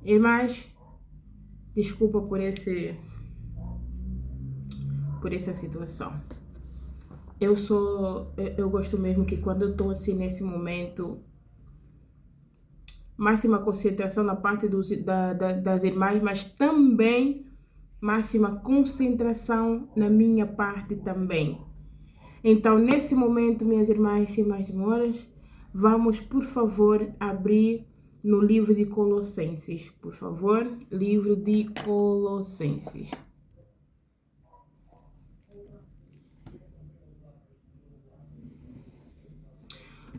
Irmãs, desculpa por essa situação. Eu gosto mesmo que quando eu estou assim nesse momento, máxima concentração na parte das irmãs, mas também máxima concentração na minha parte também. Então, nesse momento, minhas irmãs, sem mais demoras, vamos, por favor, abrir no livro de Colossenses. Por favor, livro de Colossenses.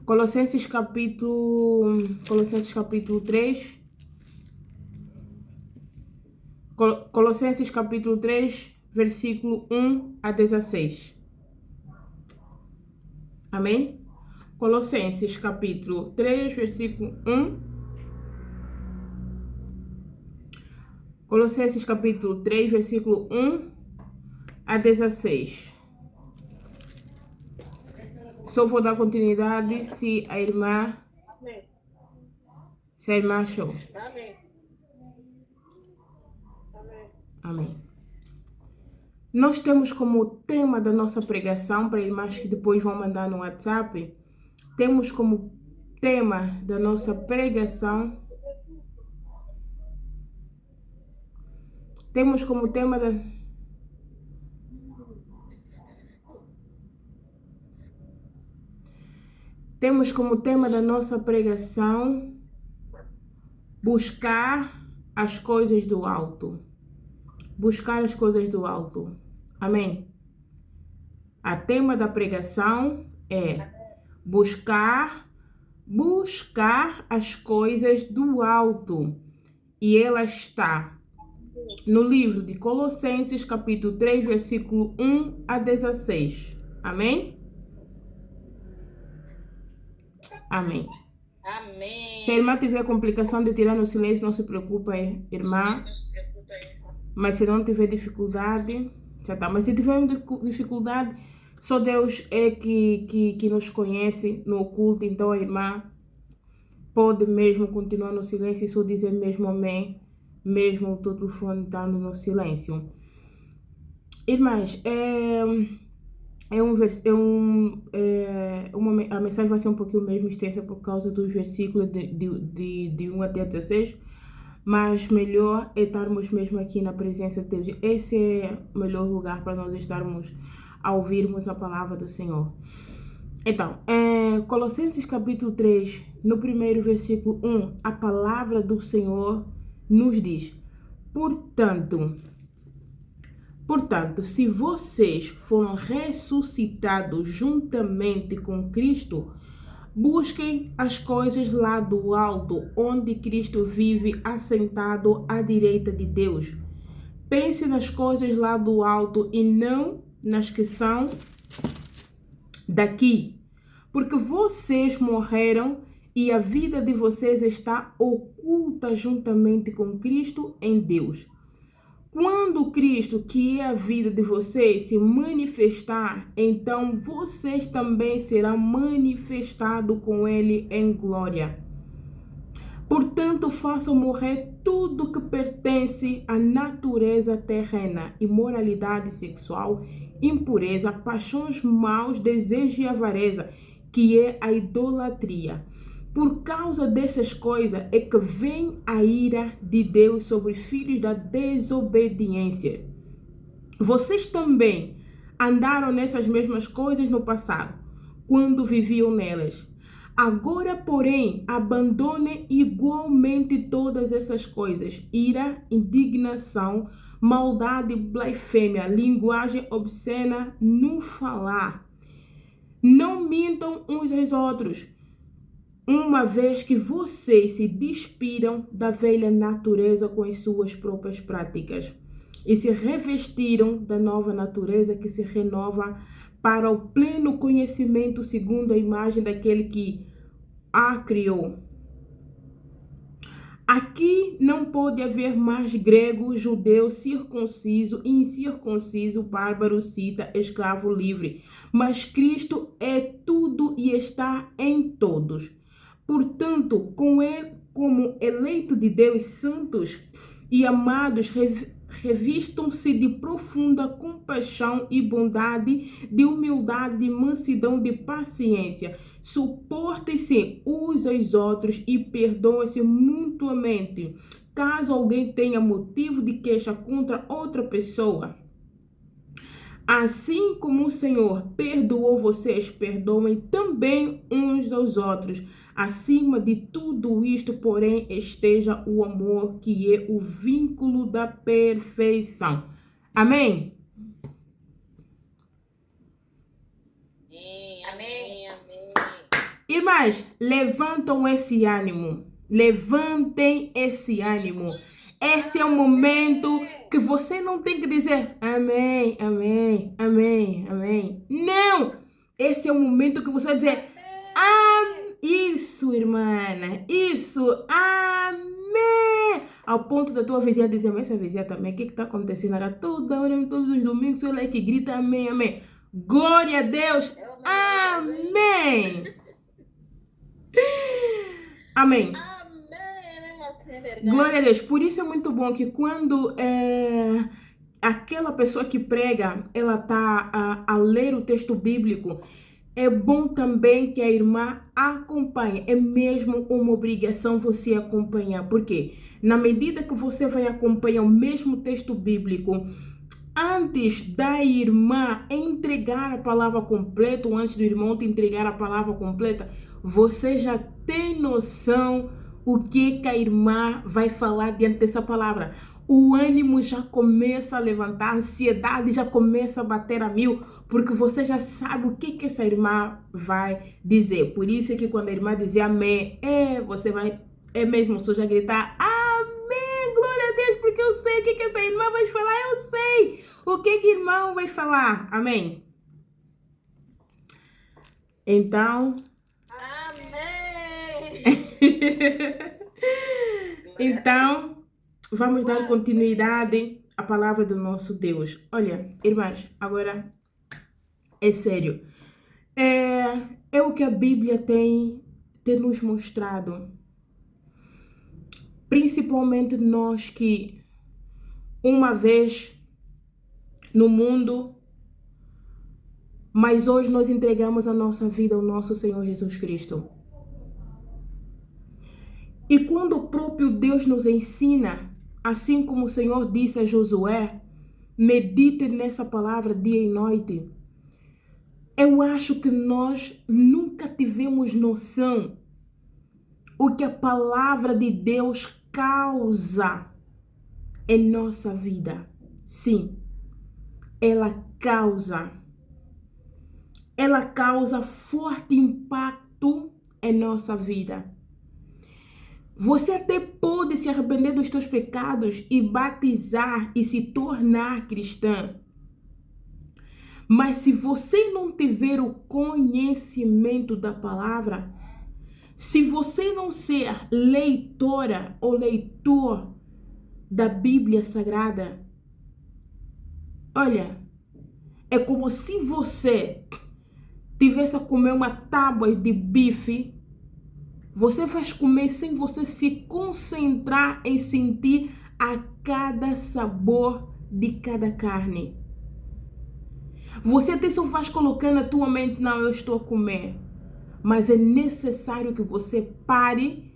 Colossenses capítulo 3. Colossenses capítulo 3, versículo 1 a 16. Amém? Colossenses capítulo 3, versículo 1. Colossenses capítulo 3, versículo 1 a 16. Só vou dar continuidade se a irmã achou. Amém. Amém. Nós temos como tema da nossa pregação, para irmãs que depois vão mandar no WhatsApp, temos como tema da nossa pregação, temos como tema da nossa pregação buscar as coisas do alto. Buscar as coisas do alto. Amém? A tema da pregação é buscar as coisas do alto. E ela está no livro de Colossenses, capítulo 3, versículo 1 a 16. Amém? Amém. Amém. Se a irmã tiver complicação de tirar no silêncio, não se preocupe, irmã. Mas se não tiver dificuldade, já tá. Mas se tiver dificuldade, só Deus é que nos conhece no oculto. Então a irmã pode mesmo continuar no silêncio e só dizer mesmo amém, mesmo o telefone estando no silêncio. Irmãs, a mensagem vai ser um pouquinho mesmo extensa por causa dos versículos de 1 até 16. Mas melhor é estarmos mesmo aqui na presença de Deus. Esse é o melhor lugar para nós estarmos a ouvirmos a palavra do Senhor. Então, Colossenses capítulo 3, no primeiro versículo 1, a palavra do Senhor nos diz: Portanto, se vocês foram ressuscitados juntamente com Cristo, busquem as coisas lá do alto, onde Cristo vive assentado à direita de Deus. Pense nas coisas lá do alto e não nas que são daqui, porque vocês morreram e a vida de vocês está oculta juntamente com Cristo em Deus. Quando Cristo, que é a vida de vocês, se manifestar, então vocês também serão manifestados com Ele em glória. Portanto, façam morrer tudo que pertence à natureza terrena: imoralidade sexual, impureza, paixões maus, desejo e avareza, que é a idolatria. Por causa dessas coisas é que vem a ira de Deus sobre os filhos da desobediência. Vocês também andaram nessas mesmas coisas no passado, quando viviam nelas. Agora, porém, abandonem igualmente todas essas coisas: ira, indignação, maldade, blasfêmia, linguagem obscena no falar. Não mintam uns aos outros, uma vez que vocês se despiram da velha natureza com as suas próprias práticas e se revestiram da nova natureza que se renova para o pleno conhecimento segundo a imagem daquele que a criou. Aqui não pode haver mais grego, judeu, circunciso, incircunciso, bárbaro, cita, escravo, livre, mas Cristo é tudo e está em todos. Portanto, como eleitos de Deus, santos e amados, revistam-se de profunda compaixão e bondade, de humildade, de mansidão, de paciência. Suportem-se uns aos outros e perdoem-se mutuamente, caso alguém tenha motivo de queixa contra outra pessoa. Assim como o Senhor perdoou vocês, perdoem também uns aos outros. Acima de tudo isto, porém, esteja o amor, que é o vínculo da perfeição. Amém? Amém. Amém. Irmãs, levantam esse ânimo. Levantem esse ânimo. Esse é o momento que você não tem que dizer amém, amém, amém, amém. Não! Esse é o momento que você vai dizer isso, irmã, isso, amém. Ao ponto da tua vizinha dizer, mas essa vizinha também, o que está acontecendo? Ela toda hora, todos os domingos, ela é que grita amém, amém. Glória a Deus, amém. Amém. Glória a Deus. Por isso é muito bom que quando aquela pessoa que prega, ela está a ler o texto bíblico, é bom também que a irmã acompanhe. É mesmo uma obrigação você acompanhar. Por quê? Na medida que você vai acompanhar o mesmo texto bíblico, antes da irmã entregar a palavra completa, ou antes do irmão te entregar a palavra completa, você já tem noção o que a irmã vai falar diante dessa palavra. O ânimo já começa a levantar, a ansiedade já começa a bater a mil, porque você já sabe o que essa irmã vai dizer. Por isso é que quando a irmã dizer amém, você vai, mesmo só já gritar amém, glória a Deus, porque eu sei o que essa irmã vai falar, eu sei o que o irmão vai falar, amém. Então, então, vamos dar continuidade à palavra do nosso Deus. Olha, irmãs, agora é sério. É o que a Bíblia tem nos mostrado. Principalmente nós que uma vez no mundo, mas hoje nós entregamos a nossa vida ao nosso Senhor Jesus Cristo. E quando o próprio Deus nos ensina, assim como o Senhor disse a Josué, medite nessa palavra dia e noite. Eu acho que nós nunca tivemos noção o que a palavra de Deus causa em nossa vida. Sim, ela causa forte impacto em nossa vida. Você até pode se arrepender dos teus pecados e batizar e se tornar cristã. Mas se você não tiver o conhecimento da palavra, se você não ser leitora ou leitor da Bíblia Sagrada, olha, é como se você tivesse a comer uma tábua de bife. Você vai comer sem você se concentrar em sentir a cada sabor de cada carne. Você até só vai colocar na tua mente, não, eu estou a comer. Mas é necessário que você pare,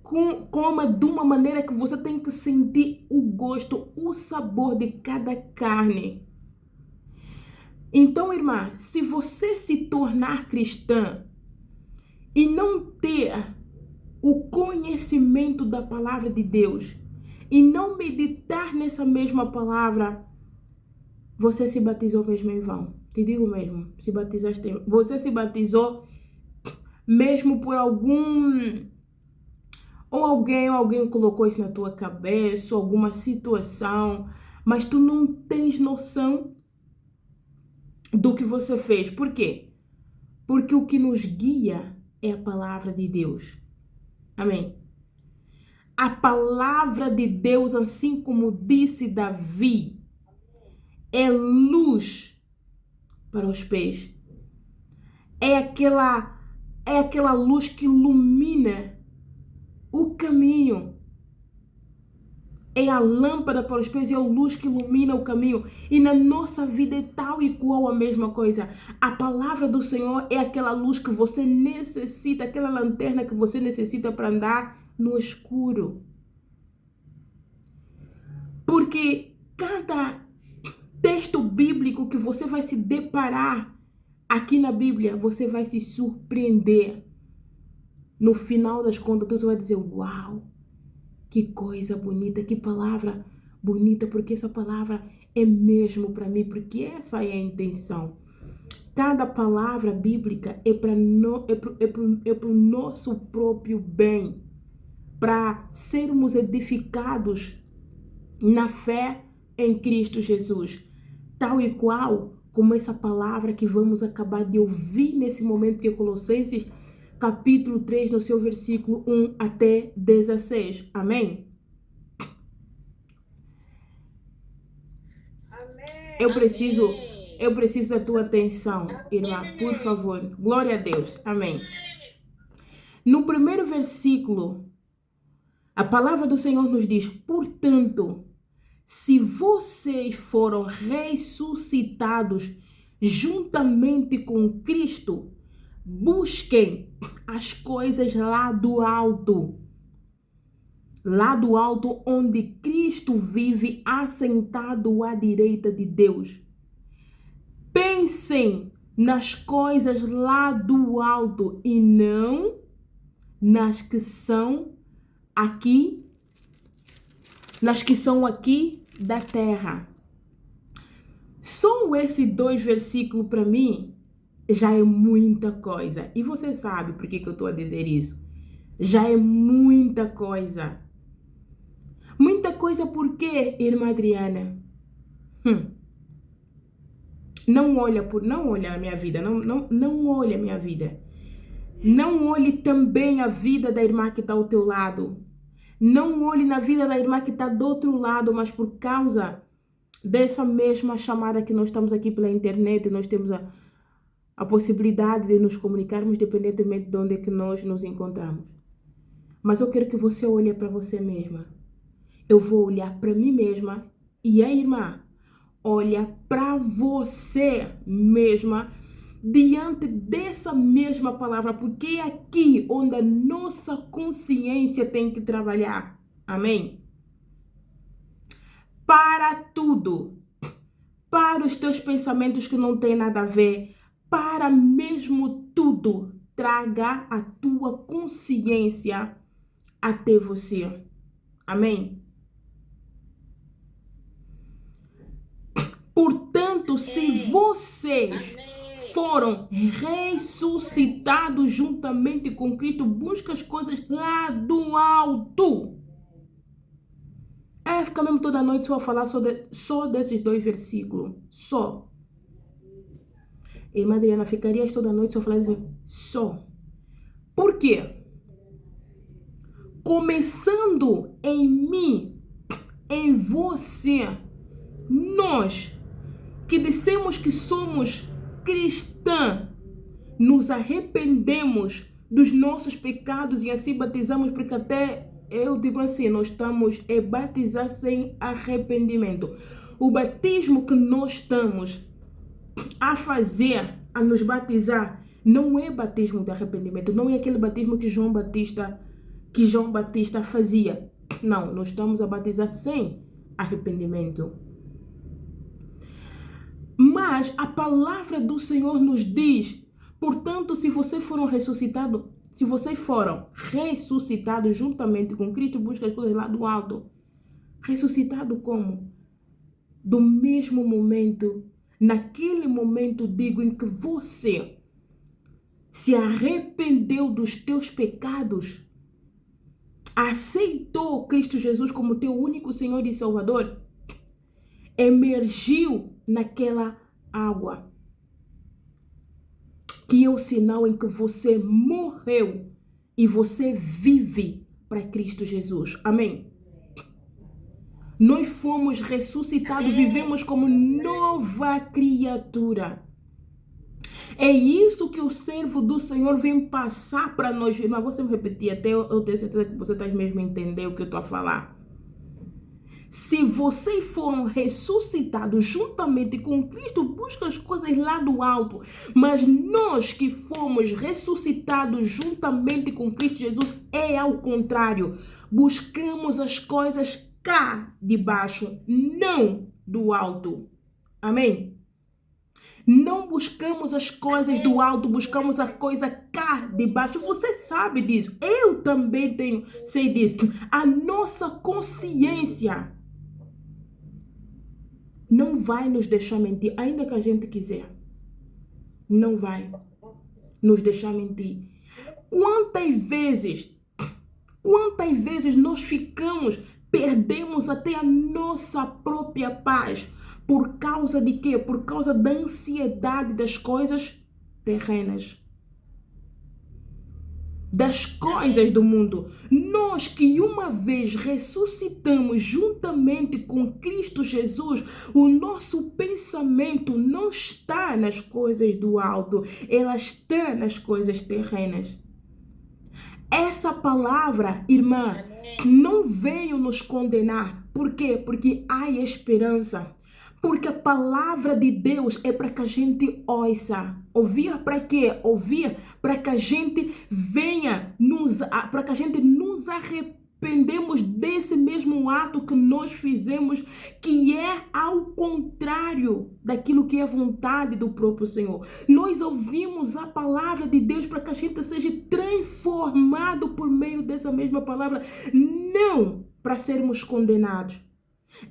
coma de uma maneira que você tem que sentir o gosto, o sabor de cada carne. Então, irmã, se você se tornar cristã e não ter o conhecimento da palavra de Deus e não meditar nessa mesma palavra, você se batizou mesmo em vão. Te digo mesmo, você se batizou mesmo por alguém colocou isso na tua cabeça, alguma situação, mas tu não tens noção do que você fez. Por quê? Porque o que nos guia é a palavra de Deus. Amém? A palavra de Deus, assim como disse Davi, é luz para os pés. É aquela luz que ilumina o caminho é a lâmpada para os pés e a luz que ilumina o caminho. E na nossa vida é tal e qual a mesma coisa. A palavra do Senhor é aquela luz que você necessita, aquela lanterna que você necessita para andar no escuro. Porque cada texto bíblico que você vai se deparar aqui na Bíblia, você vai se surpreender. No final das contas, você vai dizer, uau, que coisa bonita, que palavra bonita, porque essa palavra é mesmo para mim, porque essa é a intenção. Cada palavra bíblica é para o nosso próprio bem, para sermos edificados na fé em Cristo Jesus, tal e qual como essa palavra que vamos acabar de ouvir nesse momento de Colossenses, capítulo 3, no seu versículo 1 até 16. Amém? Eu preciso da tua atenção, irmã, por favor. Glória a Deus. Amém. No primeiro versículo, a palavra do Senhor nos diz, portanto, se vocês foram ressuscitados juntamente com Cristo, busquem as coisas lá do alto onde Cristo vive assentado à direita de Deus. Pensem nas coisas lá do alto e não nas que são aqui da terra. Só esses 2 versículos para mim já é muita coisa. E você sabe por que eu estou a dizer isso? Já é muita coisa. Muita coisa por quê, irmã Adriana? Não olha a minha vida, não olha a minha vida. Não olhe também a vida da irmã que está ao teu lado. Não olhe na vida da irmã que está do outro lado, mas por causa dessa mesma chamada que nós estamos aqui pela internet, nós temos a possibilidade de nos comunicarmos independentemente de onde é que nós nos encontramos. Mas eu quero que você olhe para você mesma. Eu vou olhar para mim mesma e a irmã olha para você mesma diante dessa mesma palavra, porque é aqui onde a nossa consciência tem que trabalhar. Amém? Para tudo, para os teus pensamentos que não têm nada a ver, para mesmo tudo, traga a tua consciência até você. Amém? Portanto, se vocês foram ressuscitados juntamente com Cristo, busca as coisas lá do alto. Fica mesmo toda noite só a falar só desses 2 versículos. Só. Irmã Adriana, ficarias toda noite só falando só. Por quê? Começando em mim, em você, nós que dissemos que somos cristãs, nos arrependemos dos nossos pecados e assim batizamos, porque até eu digo assim, nós estamos a batizar sem arrependimento. O batismo que nós estamos a fazer, a nos batizar, não é batismo de arrependimento, não é aquele batismo que João Batista fazia. Não, nós estamos a batizar sem arrependimento. Mas a palavra do Senhor nos diz, portanto, se vocês foram ressuscitados juntamente com Cristo, busca as coisas lá do alto. Ressuscitado como? Do mesmo momento, naquele momento, digo, em que você se arrependeu dos teus pecados, aceitou Cristo Jesus como teu único Senhor e Salvador, emergiu naquela água, que é o sinal em que você morreu e você vive para Cristo Jesus. Amém? Nós fomos ressuscitados, vivemos como nova criatura. É isso que o servo do Senhor vem passar para nós. Mas você me repetir até eu ter certeza que você está mesmo a entender o que eu estou a falar. Se vocês foram ressuscitados juntamente com Cristo, busca as coisas lá do alto. Mas nós que fomos ressuscitados juntamente com Cristo Jesus, é ao contrário. Buscamos as coisas cá de baixo, não do alto. Amém? Não buscamos as coisas do alto, buscamos a coisa cá de baixo. Você sabe disso. Eu também sei disso. A nossa consciência não vai nos deixar mentir, ainda que a gente quiser. Não vai nos deixar mentir. Quantas vezes nós perdemos até a nossa própria paz. Por causa de quê? Por causa da ansiedade das coisas terrenas. Das coisas do mundo. Nós que uma vez ressuscitamos juntamente com Cristo Jesus, o nosso pensamento não está nas coisas do alto, ela está nas coisas terrenas. Essa palavra, irmã, não veio nos condenar. Por quê? Porque há esperança. Porque a palavra de Deus é para que a gente ouça. Ouvir para quê? Ouvir para que a gente venha, para que a gente nos arrependemos desse mesmo ato que nós fizemos, que é ao contrário daquilo que é vontade do próprio Senhor. Nós ouvimos a palavra de Deus para que a gente seja transformado por meio dessa mesma palavra, não para sermos condenados.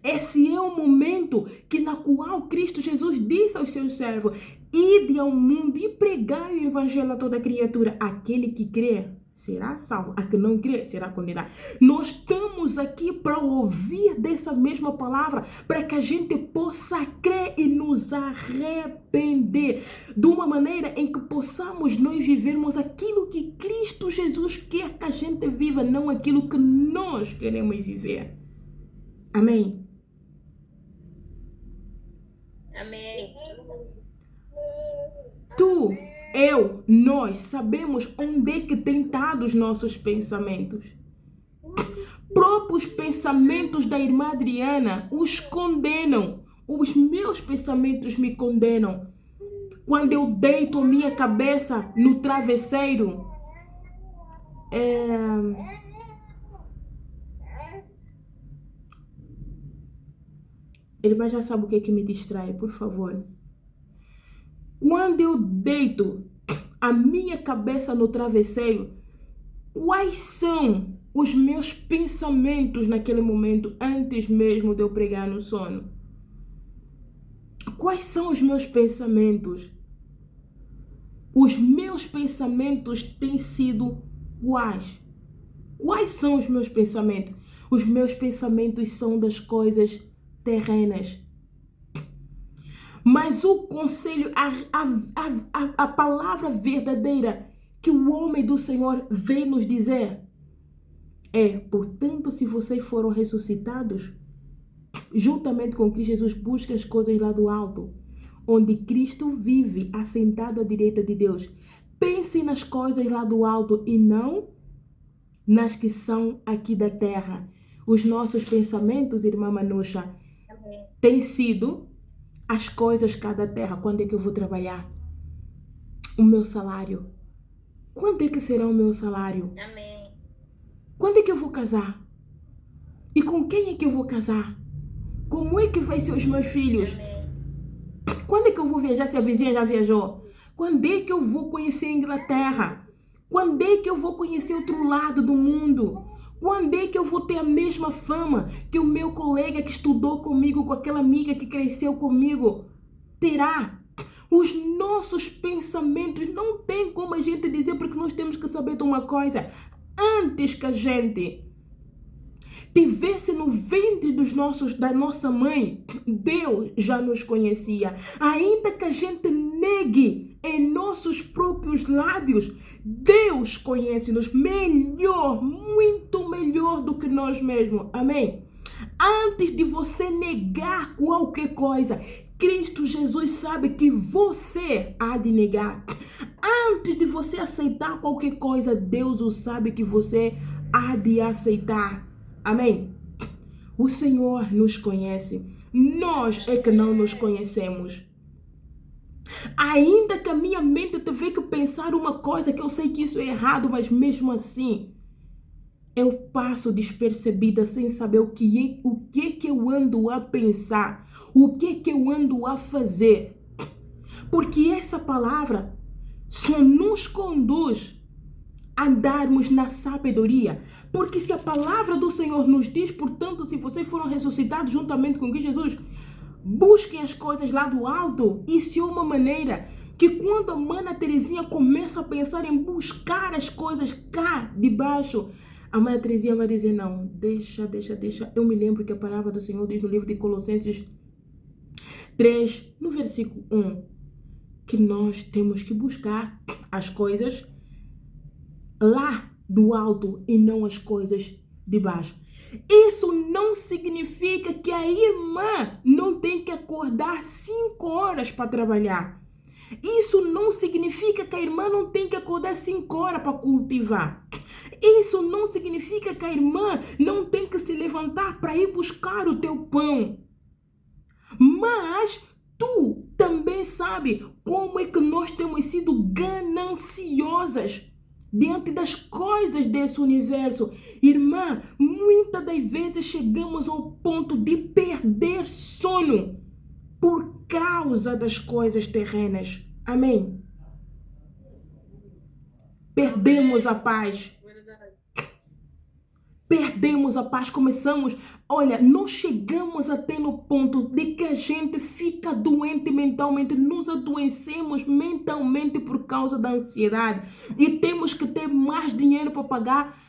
Esse é o momento na qual Cristo Jesus disse aos seus servos: ide ao mundo e pregai o evangelho a toda criatura. Aquele que crê será salvo, a que não crê será condenado. Nós estamos aqui para ouvir dessa mesma palavra, para que a gente possa crer e nos arrepender, de uma maneira em que possamos nós vivermos aquilo que Cristo Jesus quer que a gente viva, não aquilo que nós queremos viver. Amém? Amém. Tu, eu, nós sabemos onde é que tem estado os nossos pensamentos. Próprios pensamentos da irmã Adriana os condenam. Os meus pensamentos me condenam. Quando eu deito a minha cabeça no travesseiro, ele já sabe o que é que me distrai, por favor. Quando eu deito a minha cabeça no travesseiro, quais são os meus pensamentos naquele momento, antes mesmo de eu pregar no sono? Quais são os meus pensamentos? Os meus pensamentos têm sido quais? Quais são os meus pensamentos? Os meus pensamentos são das coisas terrenas. Mas o conselho, a palavra verdadeira que o homem do Senhor vem nos dizer é: portanto, se vocês foram ressuscitados, juntamente com Cristo Jesus, busque as coisas lá do alto, onde Cristo vive, assentado à direita de Deus. Pense nas coisas lá do alto e não nas que são aqui da terra. Os nossos pensamentos, irmã Manusha, têm sido as coisas cá da terra. Quando é que eu vou trabalhar? O meu salário. Quando é que será o meu salário? Amém. Quando é que eu vou casar? E com quem é que eu vou casar? Como é que vai ser os meus filhos? Amém. Quando é que eu vou viajar se a vizinha já viajou? Quando é que eu vou conhecer a Inglaterra? Quando é que eu vou conhecer outro lado do mundo? Quando é que eu vou ter a mesma fama que o meu colega que estudou comigo, com aquela amiga que cresceu comigo, terá? Os nossos pensamentos não tem como a gente dizer, porque nós temos que saber de uma coisa. Antes que a gente tivesse no ventre da nossa mãe, Deus já nos conhecia. Ainda que a gente negue em nossos próprios lábios, Deus conhece-nos melhor, muito melhor do que nós mesmos. Amém? Antes de você negar qualquer coisa, Cristo Jesus sabe que você há de negar. Antes de você aceitar qualquer coisa, Deus o sabe que você há de aceitar. Amém? O Senhor nos conhece. Nós é que não nos conhecemos. Ainda que a minha mente teve que pensar uma coisa que eu sei que isso é errado, mas mesmo assim eu passo despercebida sem saber o que eu ando a pensar, o que eu ando a fazer. Porque essa palavra só nos conduz a andarmos na sabedoria. Porque se a palavra do Senhor nos diz, portanto, se vocês foram ressuscitados juntamente com Cristo Jesus, busquem as coisas lá do alto. Isso é uma maneira que quando a mana Terezinha começa a pensar em buscar as coisas cá de baixo, a mana Terezinha vai dizer, não, deixa. Eu me lembro que a palavra do Senhor diz no livro de Colossenses 3, no versículo 1, que nós temos que buscar as coisas lá do alto e não as coisas de baixo. Isso não significa que a irmã não tem que acordar 5 horas para trabalhar. Isso não significa que a irmã não tem que acordar 5 horas para cultivar. Isso não significa que a irmã não tem que se levantar para ir buscar o teu pão. Mas tu também sabe como é que nós temos sido gananciosas diante das coisas desse universo. Irmã, muitas das vezes chegamos ao ponto de perder sono por causa das coisas terrenas. Amém? Perdemos a paz. Perdemos a paz, começamos, olha, nós chegamos até no ponto de que a gente fica doente mentalmente, nos adoecemos mentalmente por causa da ansiedade e temos que ter mais dinheiro para pagar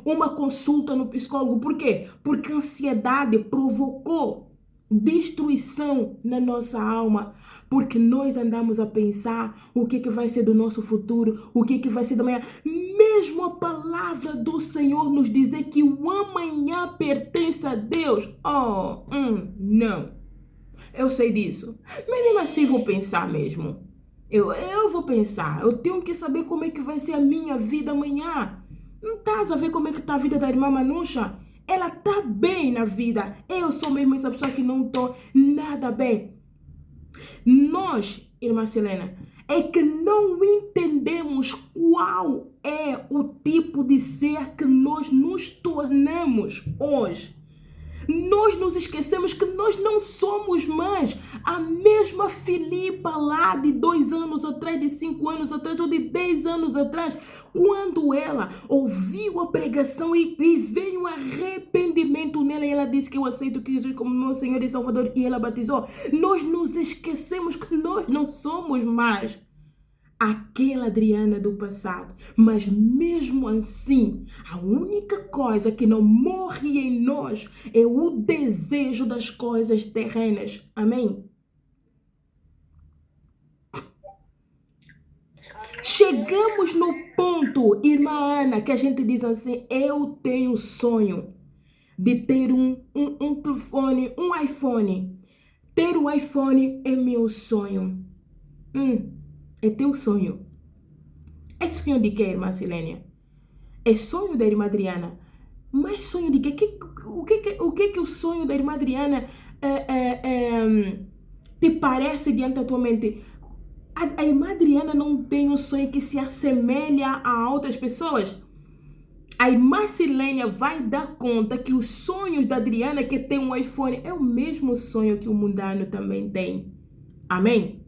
uma consulta no psicólogo. Por quê? Porque a ansiedade provocou destruição na nossa alma, porque nós andamos a pensar o que vai ser do nosso futuro, o que vai ser da manhã. Mesmo a palavra do Senhor nos dizer que o amanhã pertence a Deus. Não. Eu sei disso. Mas mesmo assim vou pensar mesmo. Eu vou pensar. Eu tenho que saber como é que vai ser a minha vida amanhã. Não estás a ver como é que está a vida da irmã Manusha? Ela está bem na vida. Eu sou mesmo essa pessoa que não estou nada bem. Nós, irmã Selena, é que não entendemos qual é o tipo de ser que nós nos tornamos hoje. Nós nos esquecemos que nós não somos mais a mesma Filipa lá de 2 anos atrás, de 5 anos atrás ou de 10 anos atrás, quando ela ouviu a pregação e veio um arrependimento nela e ela disse que eu aceito Jesus como meu Senhor e Salvador e ela batizou. Nós nos esquecemos que nós não somos mais aquela Adriana do passado, mas mesmo assim, a única coisa que não morre em nós é o desejo das coisas terrenas. Amém? Chegamos no ponto, irmã Ana, que a gente diz assim, eu tenho sonho de ter um telefone, um iPhone. Ter o iPhone é meu sonho. É teu sonho. É sonho de quê, irmã Silênia? É sonho da irmã Adriana. Mas sonho de quê? O que o sonho da irmã Adriana te parece diante da tua mente? A irmã Adriana não tem um sonho que se assemelha a outras pessoas? A irmã Silênia vai dar conta que os sonhos da Adriana, que tem um iPhone, é o mesmo sonho que o mundano também tem. Amém?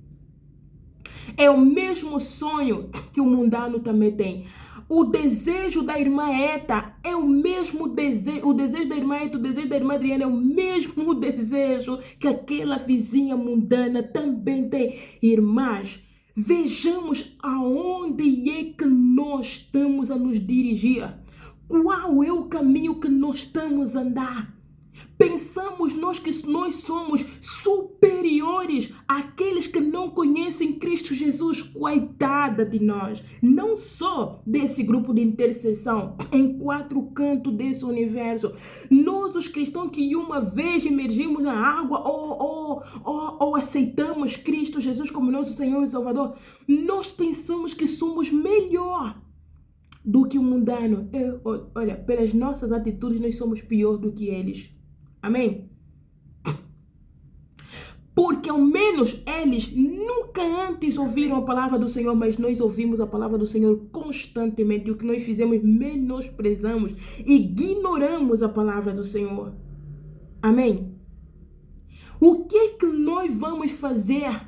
É o mesmo sonho que o mundano também tem. O desejo da irmã Eta é o mesmo desejo. O desejo da irmã Eta, o desejo da irmã Adriana é o mesmo desejo que aquela vizinha mundana também tem. Irmãs, vejamos aonde é que nós estamos a nos dirigir. Qual é o caminho que nós estamos a andar? Pensamos nós que nós somos superiores àqueles que não conhecem Cristo Jesus. Coitada de nós, não só desse grupo de intercessão em 4 cantos desse universo. Nós, os cristãos que uma vez emergimos na água ou aceitamos Cristo Jesus como nosso Senhor e Salvador, nós pensamos que somos melhor do que o mundano. Olha, pelas nossas atitudes nós somos pior do que eles. Amém? Porque ao menos eles nunca antes ouviram a palavra do Senhor, mas nós ouvimos a palavra do Senhor constantemente. E o que nós fizemos, menosprezamos, ignoramos a palavra do Senhor. Amém? O que nós vamos fazer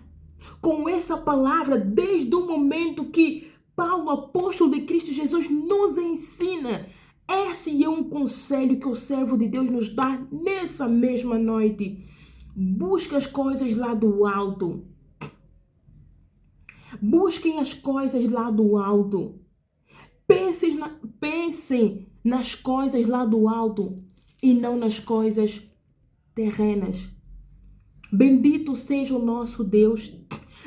com essa palavra desde o momento que Paulo, apóstolo de Cristo Jesus, nos ensina? Esse é um conselho que o servo de Deus nos dá nessa mesma noite. Busque as coisas lá do alto. Busquem as coisas lá do alto. Pensem nas coisas lá do alto e não nas coisas terrenas. Bendito seja o nosso Deus.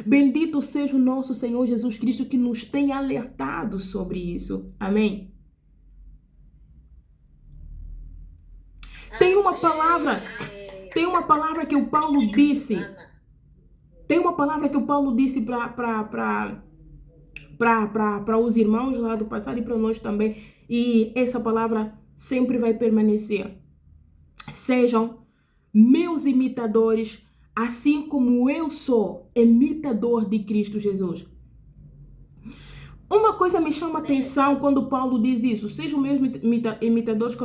Bendito seja o nosso Senhor Jesus Cristo que nos tem alertado sobre isso. Amém? Tem uma palavra que o Paulo disse. Tem uma palavra que o Paulo disse para os irmãos lá do passado e para nós também. E essa palavra sempre vai permanecer. Sejam meus imitadores, assim como eu sou imitador de Cristo Jesus. Uma coisa me chama a atenção quando Paulo diz isso. Sejam meus imitadores,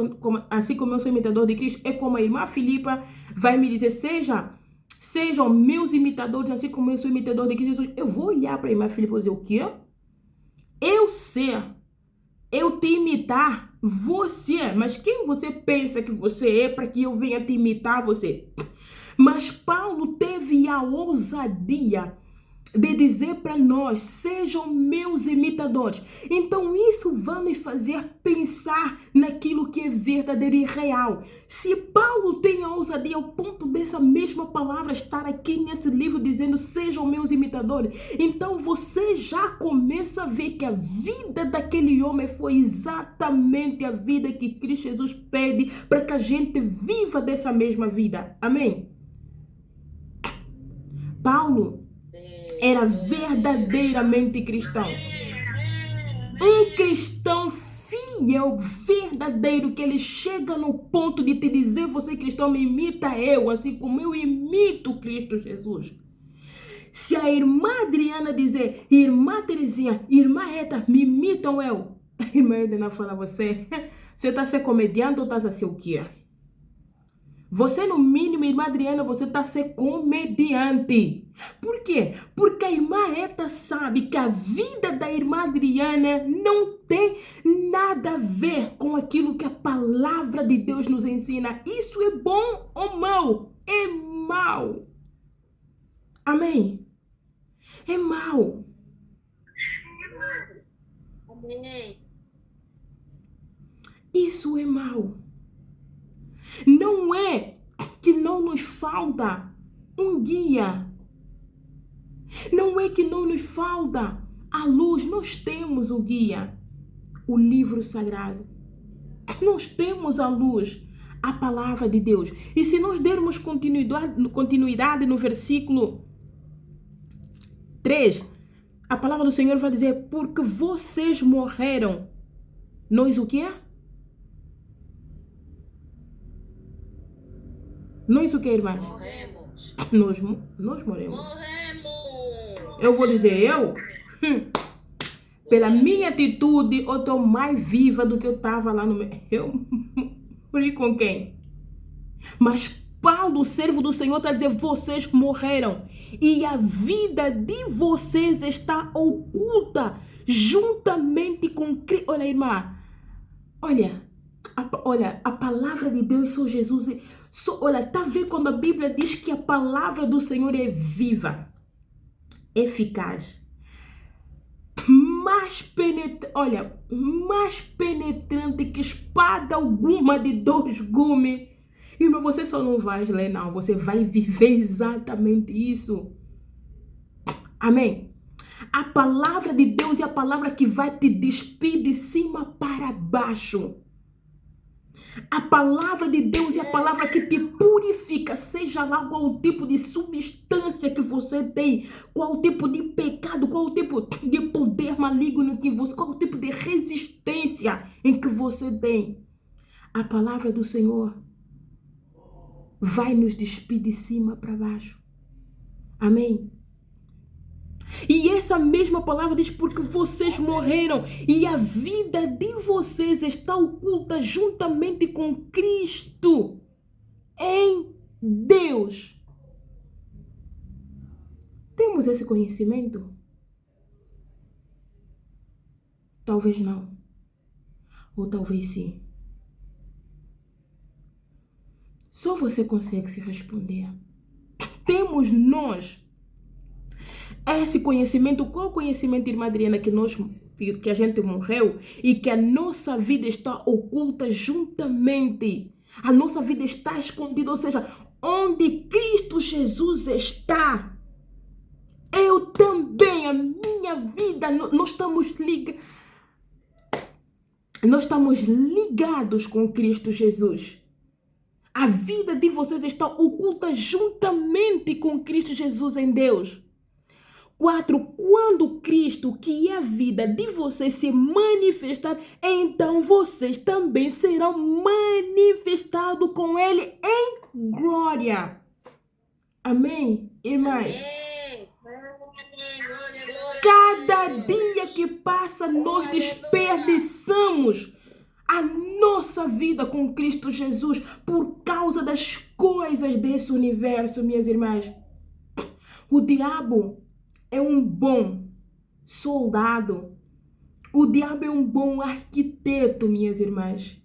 assim como eu sou imitador de Cristo. É como a irmã Filipa vai me dizer, sejam meus imitadores, assim como eu sou imitador de Cristo Jesus. Eu vou olhar para a irmã Filipa e dizer, o quê? Eu te imitar você. Mas quem você pensa que você é para que eu venha te imitar você? Mas Paulo teve a ousadia de dizer para nós, sejam meus imitadores. Então isso vai nos fazer pensar naquilo que é verdadeiro e real. Se Paulo tem a ousadia ao ponto dessa mesma palavra estar aqui nesse livro dizendo, sejam meus imitadores, então você já começa a ver que a vida daquele homem foi exatamente a vida que Cristo Jesus pede para que a gente viva dessa mesma vida. Amém? Paulo era verdadeiramente cristão. Um cristão fiel, verdadeiro, que ele chega no ponto de te dizer, você cristão, me imita eu, assim como eu imito Cristo Jesus. Se a irmã Adriana dizer, irmã Terezinha, irmã Eta, me imitam eu. A irmã Edna fala, você está a ser comediante ou está a ser o quê? Você, no mínimo, irmã Adriana, você está a ser comediante. Por quê? Porque a irmã Eta sabe que a vida da irmã Adriana não tem nada a ver com aquilo que a palavra de Deus nos ensina. Isso é bom ou mal? É mal. Amém? É mal. Amém. Isso é mal. Não é que não nos falta um guia. Não é que não nos falta a luz. Nós temos o guia, o livro sagrado. Nós temos a luz, a palavra de Deus. E se nós dermos continuidade no versículo 3, a palavra do Senhor vai dizer, porque vocês morreram. Nós o quê? Nós o que, irmãs? Morremos. Nós morremos. Morremos. Eu vou dizer eu? Pela minha atitude, eu estou mais viva do que eu estava lá no meu... Eu morri com quem? Mas Paulo, o servo do Senhor, está dizendo, vocês morreram. E a vida de vocês está oculta juntamente com Cristo. Olha, irmã. Olha, a palavra de Deus, só Jesus... Olha, tá vendo quando a Bíblia diz que a palavra do Senhor é viva, eficaz, mais penetrante que espada alguma de 2 gumes. Irmão, você só não vai ler, não. Você vai viver exatamente isso. Amém? A palavra de Deus é a palavra que vai te despir de cima para baixo. A palavra de Deus é a palavra que te purifica, seja lá qual o tipo de substância que você tem, qual o tipo de pecado, qual o tipo de poder maligno que você, qual o tipo de resistência em que você tem. A palavra do Senhor vai nos despir de cima para baixo. Amém? E essa mesma palavra diz: porque vocês morreram e a vida de vocês está oculta juntamente com Cristo em Deus. Temos esse conhecimento? Talvez não. Ou talvez sim. Só você consegue se responder. Temos nós esse conhecimento? Qual conhecimento, irmã Adriana, que a gente morreu e que a nossa vida está oculta juntamente? A nossa vida está escondida, ou seja, onde Cristo Jesus está, eu também, a minha vida, nós estamos ligados com Cristo Jesus. A vida de vocês está oculta juntamente com Cristo Jesus em Deus. 4. Quando Cristo, que é a vida de vocês, se manifestar, então vocês também serão manifestados com Ele em glória. Amém, irmãs? Cada dia que passa, nós desperdiçamos a nossa vida com Cristo Jesus por causa das coisas desse universo, minhas irmãs. O diabo é um bom soldado. O diabo é um bom arquiteto, minhas irmãs.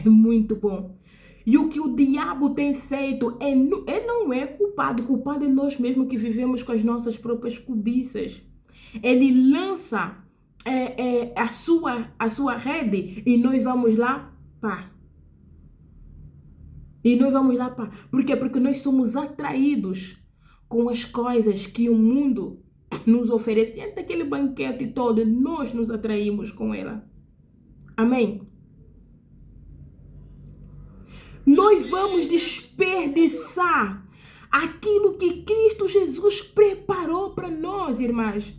É muito bom. E o que o diabo tem feito, ele não é culpado. Culpado é nós mesmos que vivemos com as nossas próprias cobiças. Ele lança a sua rede e nós vamos lá, pá. Por quê? Porque nós somos atraídos com as coisas que o mundo nos oferece. Dentro daquele banquete todo, nós nos atraímos com ela. Amém? Nós vamos desperdiçar aquilo que Cristo Jesus preparou para nós, irmãs.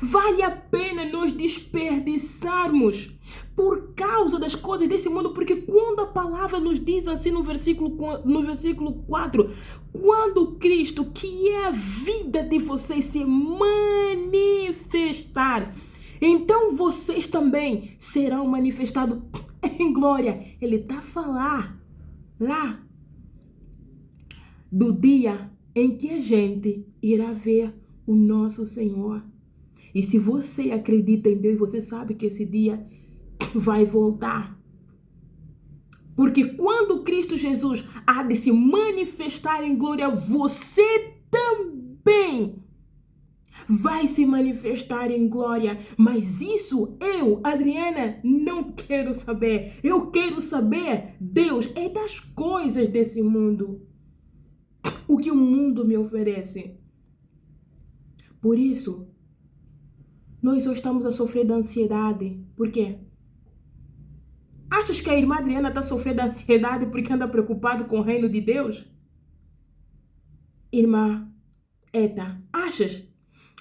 Vale a pena nós desperdiçarmos por causa das coisas desse mundo, porque quando a palavra nos diz assim no versículo 4, quando Cristo, que é a vida de vocês, se manifestar, então vocês também serão manifestados em glória. Ele está a falar lá do dia em que a gente irá ver o nosso Senhor. E se você acredita em Deus, você sabe que esse dia vai voltar. Porque quando Cristo Jesus há de se manifestar em glória, você também vai se manifestar em glória. Mas isso eu, Adriana, não quero saber. Eu quero saber, Deus, é das coisas desse mundo. O que o mundo me oferece. Por isso, nós só estamos a sofrer da ansiedade. Por quê? Achas que a irmã Adriana está sofrendo da ansiedade porque anda preocupada com o reino de Deus? Irmã Eta, achas?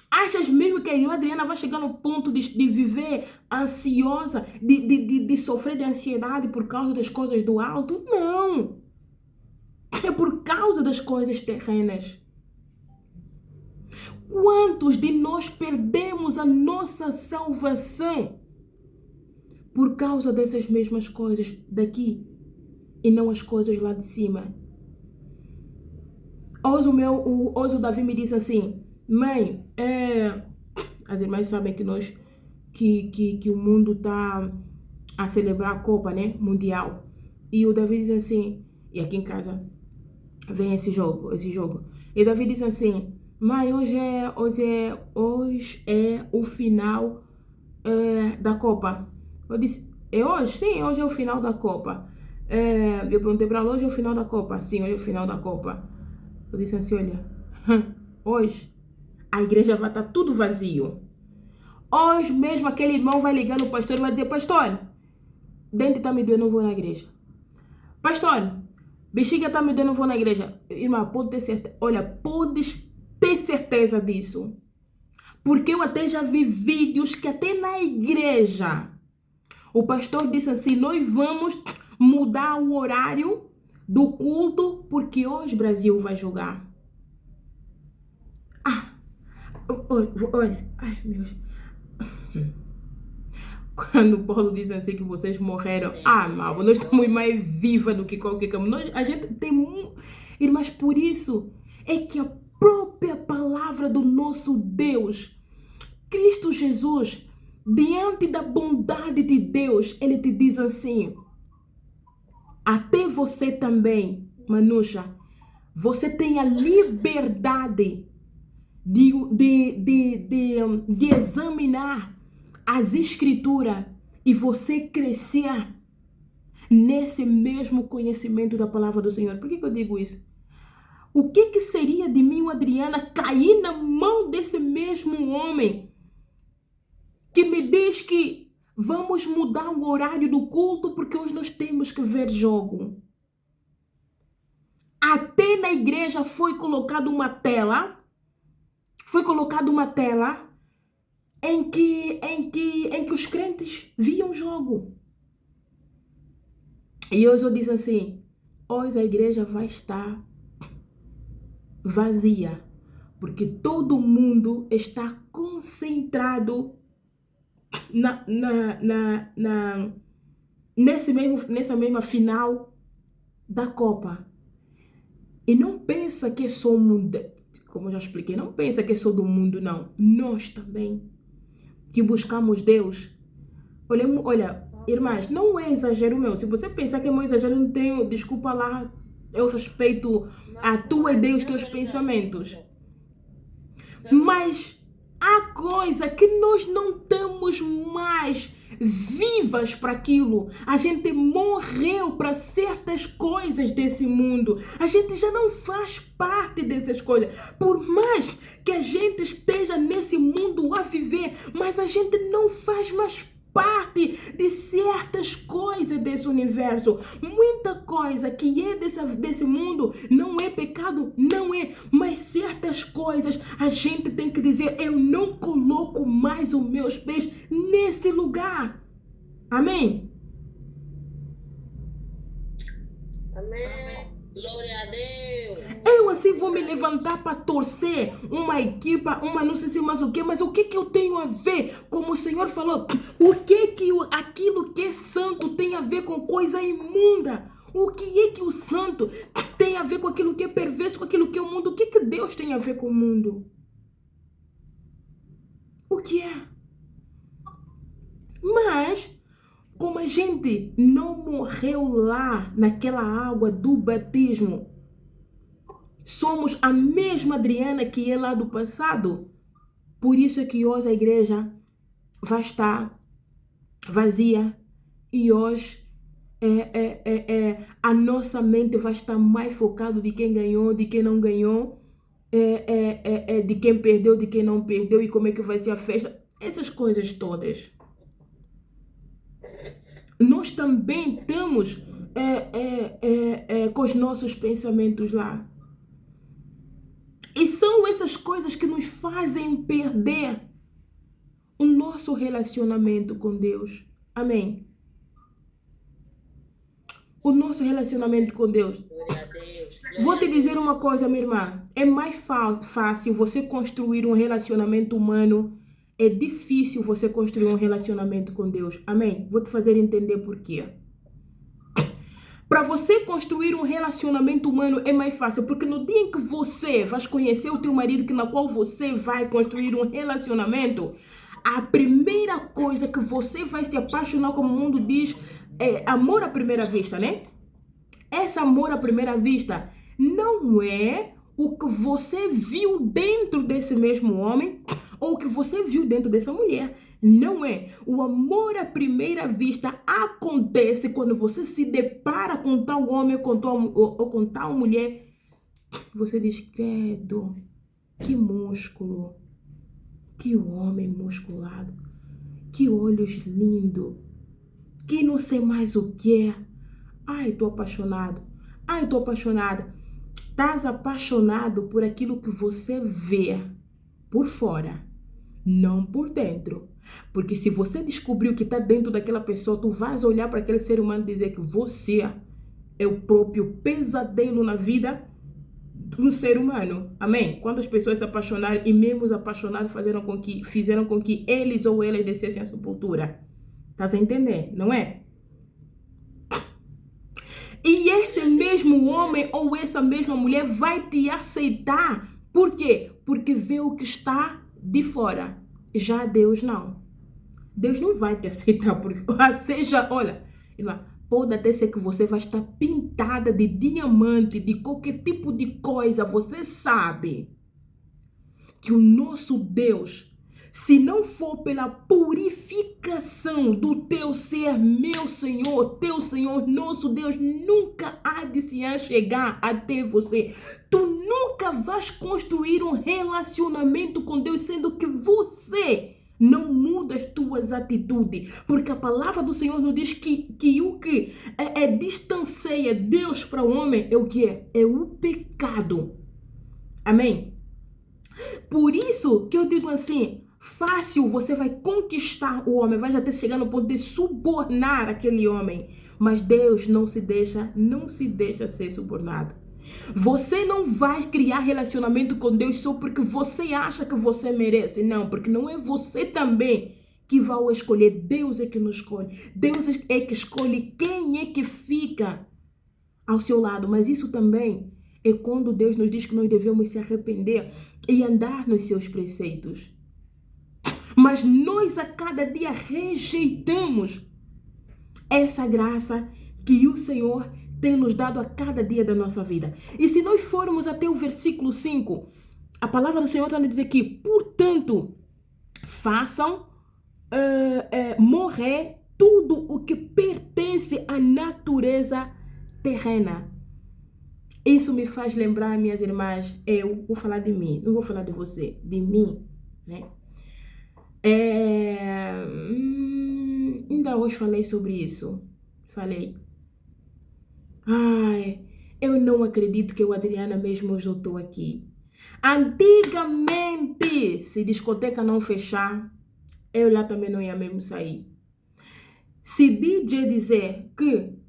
Achas mesmo que a irmã Adriana vai chegar no ponto de viver ansiosa, de sofrer de ansiedade por causa das coisas do alto? Não! É por causa das coisas terrenas. Quantos de nós perdemos a nossa salvação por causa dessas mesmas coisas daqui e não as coisas lá de cima? Hoje o Davi me disse assim: mãe, as irmãs sabem que que o mundo está a celebrar a Copa, né, mundial. E o Davi diz assim, e aqui em casa vem esse jogo. E o Davi diz assim: mãe, hoje é o final da Copa. Eu disse: é hoje? Sim, hoje é o final da Copa. Eu perguntei para ela: hoje é o final da Copa? Sim, hoje é o final da Copa. Eu disse assim: olha, hoje a igreja vai estar tudo vazio. Hoje mesmo aquele irmão vai ligar no pastor e vai dizer: pastor, dente está me doendo, não vou na igreja. Pastor, bexiga está me doendo, não vou na igreja. Irmã, pode ter certeza. Olha, podes ter certeza disso. Porque eu até já vi vídeos que até na igreja o pastor disse assim: nós vamos mudar o horário do culto porque hoje o Brasil vai jogar. Olha, ai meu Deus. Quando Paulo diz assim que vocês morreram, mal, nós estamos mais vivas do que qualquer coisa. A gente tem irmãs, por isso é que a própria palavra do nosso Deus, Cristo Jesus, diante da bondade de Deus, ele te diz assim: até você também, Manusha, você tem a liberdade de examinar as escrituras e você crescer nesse mesmo conhecimento da palavra do Senhor. Por que eu digo isso? O que seria de mim, Adriana, cair na mão desse mesmo homem que me diz que vamos mudar o horário do culto porque hoje nós temos que ver jogo? Até na igreja foi colocada uma tela em que os crentes viam jogo. E hoje eu disse assim: hoje a igreja vai estar vazia, porque todo mundo está concentrado nessa mesma final da Copa. E não pensa que é só o mundo, como eu já expliquei, não pensa que é só do mundo, não. Nós também, que buscamos Deus. Olha, irmãs, não é exagero meu. Se você pensar que é meu exagero, não tenho, desculpa lá, eu respeito a tua ideia e os teus pensamentos. Mas há coisa que nós não estamos mais vivas para aquilo. A gente morreu para certas coisas desse mundo. A gente já não faz parte dessas coisas. Por mais que a gente esteja nesse mundo a viver, mas a gente não faz mais parte de certas coisas desse universo. Muita coisa que é desse mundo não é pecado, não é, mas certas coisas a gente tem que dizer: eu não coloco mais os meus pés nesse lugar. Amém? Amém. Glória a Deus. Eu assim vou me levantar para torcer uma equipa, não sei se mais o que, mas o que eu tenho a ver? Como o Senhor falou, o que aquilo que é santo tem a ver com coisa imunda? O que é que o santo tem a ver com aquilo que é perverso, com aquilo que é o mundo? O que Deus tem a ver com o mundo? O que é? Mas, como a gente não morreu lá naquela água do batismo, somos a mesma Adriana que é lá do passado. Por isso é que hoje a igreja vai estar vazia e hoje a nossa mente vai estar mais focada de quem ganhou, de quem não ganhou, de quem perdeu, de quem não perdeu e como é que vai ser a festa. Essas coisas todas. Nós também estamos com os nossos pensamentos lá. E são essas coisas que nos fazem perder o nosso relacionamento com Deus. Amém? O nosso relacionamento com Deus. Glória a Deus. Vou te dizer uma coisa, minha irmã. É mais fácil você construir um relacionamento humano. É difícil você construir um relacionamento com Deus. Amém? Vou te fazer entender por quê. Para você construir um relacionamento humano é mais fácil, porque no dia em que você vai conhecer o teu marido, que na qual você vai construir um relacionamento, a primeira coisa que você vai se apaixonar, como o mundo diz, é amor à primeira vista, né? Esse amor à primeira vista não é o que você viu dentro desse mesmo homem ou o que você viu dentro dessa mulher. Não é. O amor à primeira vista acontece quando você se depara com tal homem ou com tal mulher. Você diz: credo, que músculo, que homem musculado, que olhos lindos, que não sei mais o que é. Ai, tô apaixonado. Ai, tô apaixonada. Estás apaixonado por aquilo que você vê por fora, não por dentro. Porque se você descobriu que está dentro daquela pessoa, tu vais olhar para aquele ser humano e dizer que você é o próprio pesadelo na vida de um ser humano. Amém? Quando as pessoas se apaixonaram e mesmo os apaixonados fizeram com que eles ou elas descessem à sepultura. Estás a entender? Não é? E esse mesmo homem ou essa mesma mulher vai te aceitar. Por quê? Porque vê o que está de fora. Já Deus não. Deus não vai te aceitar. Porque, seja, olha, irmã, pode até ser que você vai estar pintada de diamante, de qualquer tipo de coisa. Você sabe que o nosso Deus, se não for pela purificação do teu ser, meu Senhor, teu Senhor, nosso Deus, nunca há de se chegar até você. Tu nunca vais construir um relacionamento com Deus, sendo que você não muda as tuas atitudes. Porque a palavra do Senhor nos diz que o que distancia Deus para o homem é o que é? É o pecado. Amém? Por isso que eu digo assim, fácil você vai conquistar o homem, vai já ter chegado no ponto de subornar aquele homem. Mas Deus não se deixa ser subornado. Você não vai criar relacionamento com Deus só porque você acha que você merece. Não, porque não é você também que vai o escolher. Deus é que nos escolhe. Deus é que escolhe quem é que fica ao seu lado. Mas isso também é quando Deus nos diz que nós devemos se arrepender e andar nos seus preceitos. Mas nós a cada dia rejeitamos essa graça que o Senhor tem nos dado a cada dia da nossa vida. E se nós formos até o versículo 5, a palavra do Senhor está nos dizer que, portanto, façam morrer tudo o que pertence à natureza terrena. Isso me faz lembrar, minhas irmãs, eu vou falar de mim, não vou falar de você, de mim, né? Ainda hoje falei sobre isso. Falei. Ai, eu não acredito que eu, Adriana, mesmo hoje eu estou aqui. Antigamente, se discoteca não fechar, eu lá também não ia mesmo sair. Se DJ dizer que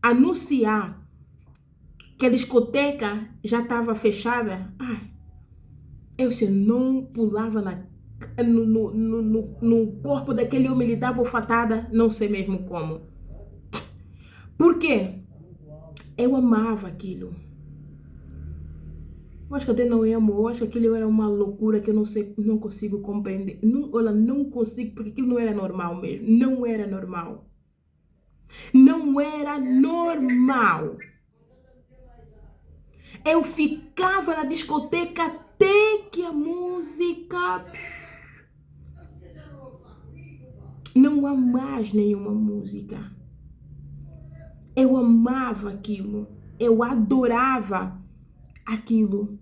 anunciar que a discoteca já estava fechada, eu se não pulava no corpo daquele homem, lhe dava fatada, não sei mesmo como. Por quê? Eu amava aquilo. Eu acho que até não é amor, eu acho que aquilo era uma loucura que eu não sei, não consigo compreender. Não consigo, porque aquilo não era normal mesmo. Não era normal. Não era normal. Eu ficava na discoteca até que a música... Não há mais nenhuma música. Eu amava aquilo. Eu adorava aquilo.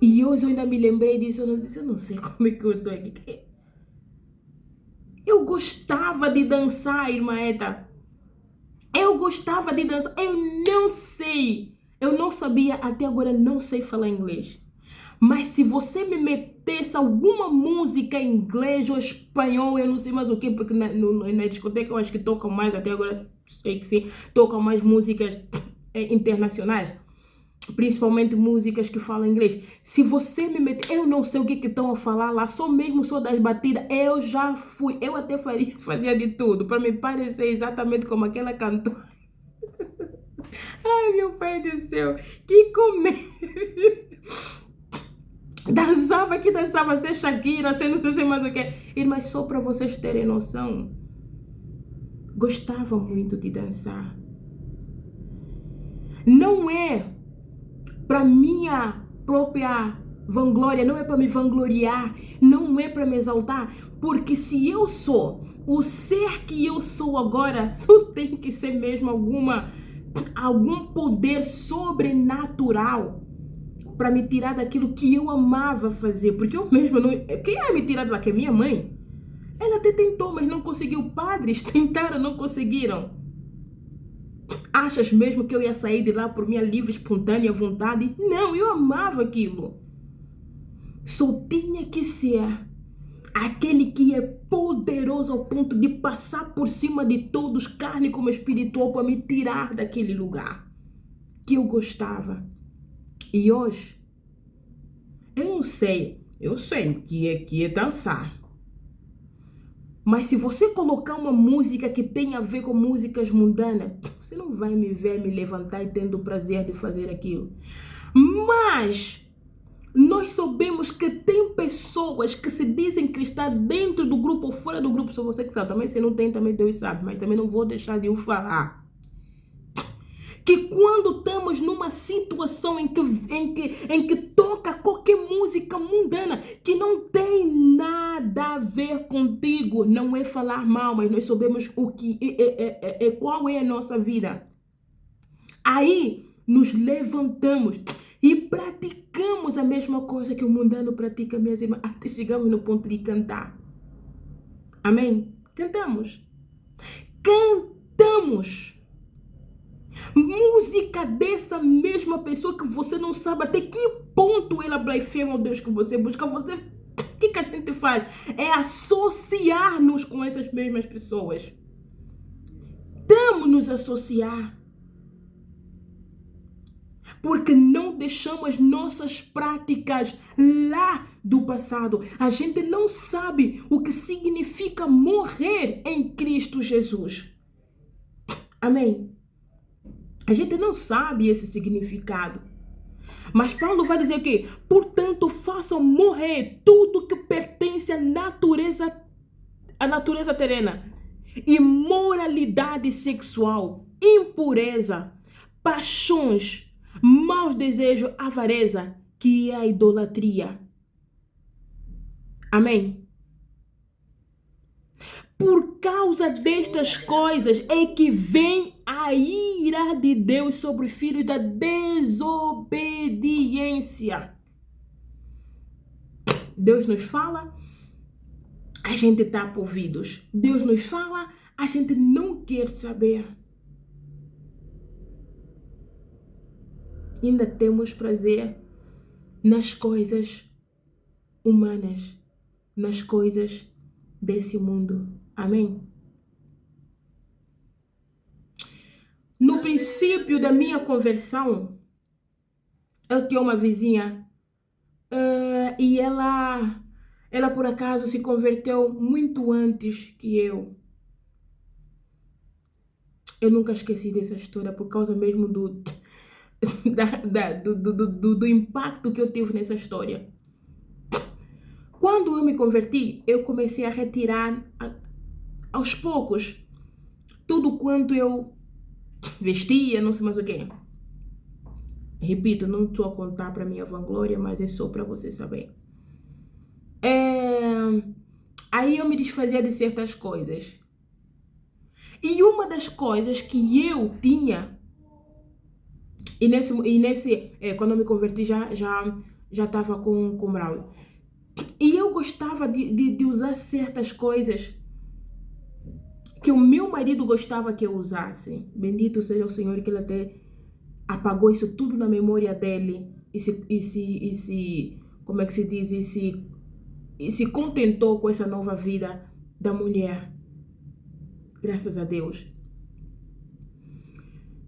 E hoje eu ainda me lembrei disso. Eu não sei como é que eu estou aqui. Eu gostava de dançar, irmã Eta. Eu gostava de dançar. Eu não sei. Eu não sabia, até agora não sei falar inglês. Mas se você me metesse alguma música em inglês ou espanhol, eu não sei mais o que, porque na discoteca eu acho que tocam mais, até agora sei que sim, tocam mais músicas internacionais. Principalmente músicas que falam inglês. Se você me meter, eu não sei o que estão a falar lá, só das batidas, eu já fui. Eu até fazia de tudo para me parecer exatamente como aquela cantora. Ai, meu pai do céu, que comédia. Dançava, ser Shakira, não sei mais o que. Mas só para vocês terem noção, gostava muito de dançar. Não é para minha própria vanglória, não é para me vangloriar, não é para me exaltar, porque se eu sou o ser que eu sou agora, só tem que ser mesmo algum poder sobrenatural para me tirar daquilo que eu amava fazer, porque eu mesma não... Quem ia me tirar de lá? Que é minha mãe. Ela até tentou, mas não conseguiu. Padres tentaram, não conseguiram. Achas mesmo que eu ia sair de lá por minha livre, espontânea vontade? Não, eu amava aquilo. Só tinha que ser aquele que é poderoso ao ponto de passar por cima de todos, carne como espiritual, para me tirar daquele lugar que eu gostava. E hoje, eu não sei, eu sei que é dançar. Mas se você colocar uma música que tem a ver com músicas mundanas, você não vai me ver me levantar e tendo o prazer de fazer aquilo. Mas nós sabemos que tem pessoas que se dizem cristãs dentro do grupo ou fora do grupo, só você que sabe. Também se não tem, também Deus sabe. Mas também não vou deixar de o falar. Que quando estamos numa situação em que toca qualquer música mundana que não tem nada a ver contigo, não é falar mal, mas nós sabemos o que qual é a nossa vida. Aí nos levantamos e praticamos a mesma coisa que o mundano pratica, minhas irmãs, até chegamos no ponto de cantar. Amém? Cantamos. Cantamos. Música dessa mesma pessoa que você não sabe até que ponto ela blasfema o Deus que você busca. O que a gente faz? É associar-nos com essas mesmas pessoas. Tamo nos associar. Porque não deixamos nossas práticas lá do passado. A gente não sabe o que significa morrer em Cristo Jesus. Amém? A gente não sabe esse significado. Mas Paulo vai dizer que, portanto, façam morrer tudo que pertence à natureza terrena. Imoralidade sexual, impureza, paixões, maus desejos, avareza, que é a idolatria. Amém? Por causa destas coisas é que vem a ira de Deus sobre os filhos da desobediência. Deus nos fala, a gente tapa ouvidos. Deus nos fala, a gente não quer saber. Ainda temos prazer nas coisas humanas, nas coisas desse mundo. Amém? No princípio da minha conversão, eu tinha uma vizinha e ela por acaso se converteu muito antes que eu. Eu nunca esqueci dessa história por causa mesmo do impacto que eu tive nessa história. Quando eu me converti, eu comecei a retirar aos poucos tudo quanto eu vestia, não sei mais o quê. Repito, não estou a contar para minha vanglória, mas é só para você saber. Aí eu me desfazia de certas coisas. E uma das coisas que eu tinha, quando eu me converti já estava com Braulio. E eu gostava de usar certas coisas que o meu marido gostava que eu usasse. Bendito seja o Senhor, que ele até apagou isso tudo na memória dele como é que se diz, e se contentou com essa nova vida da mulher. Graças a Deus.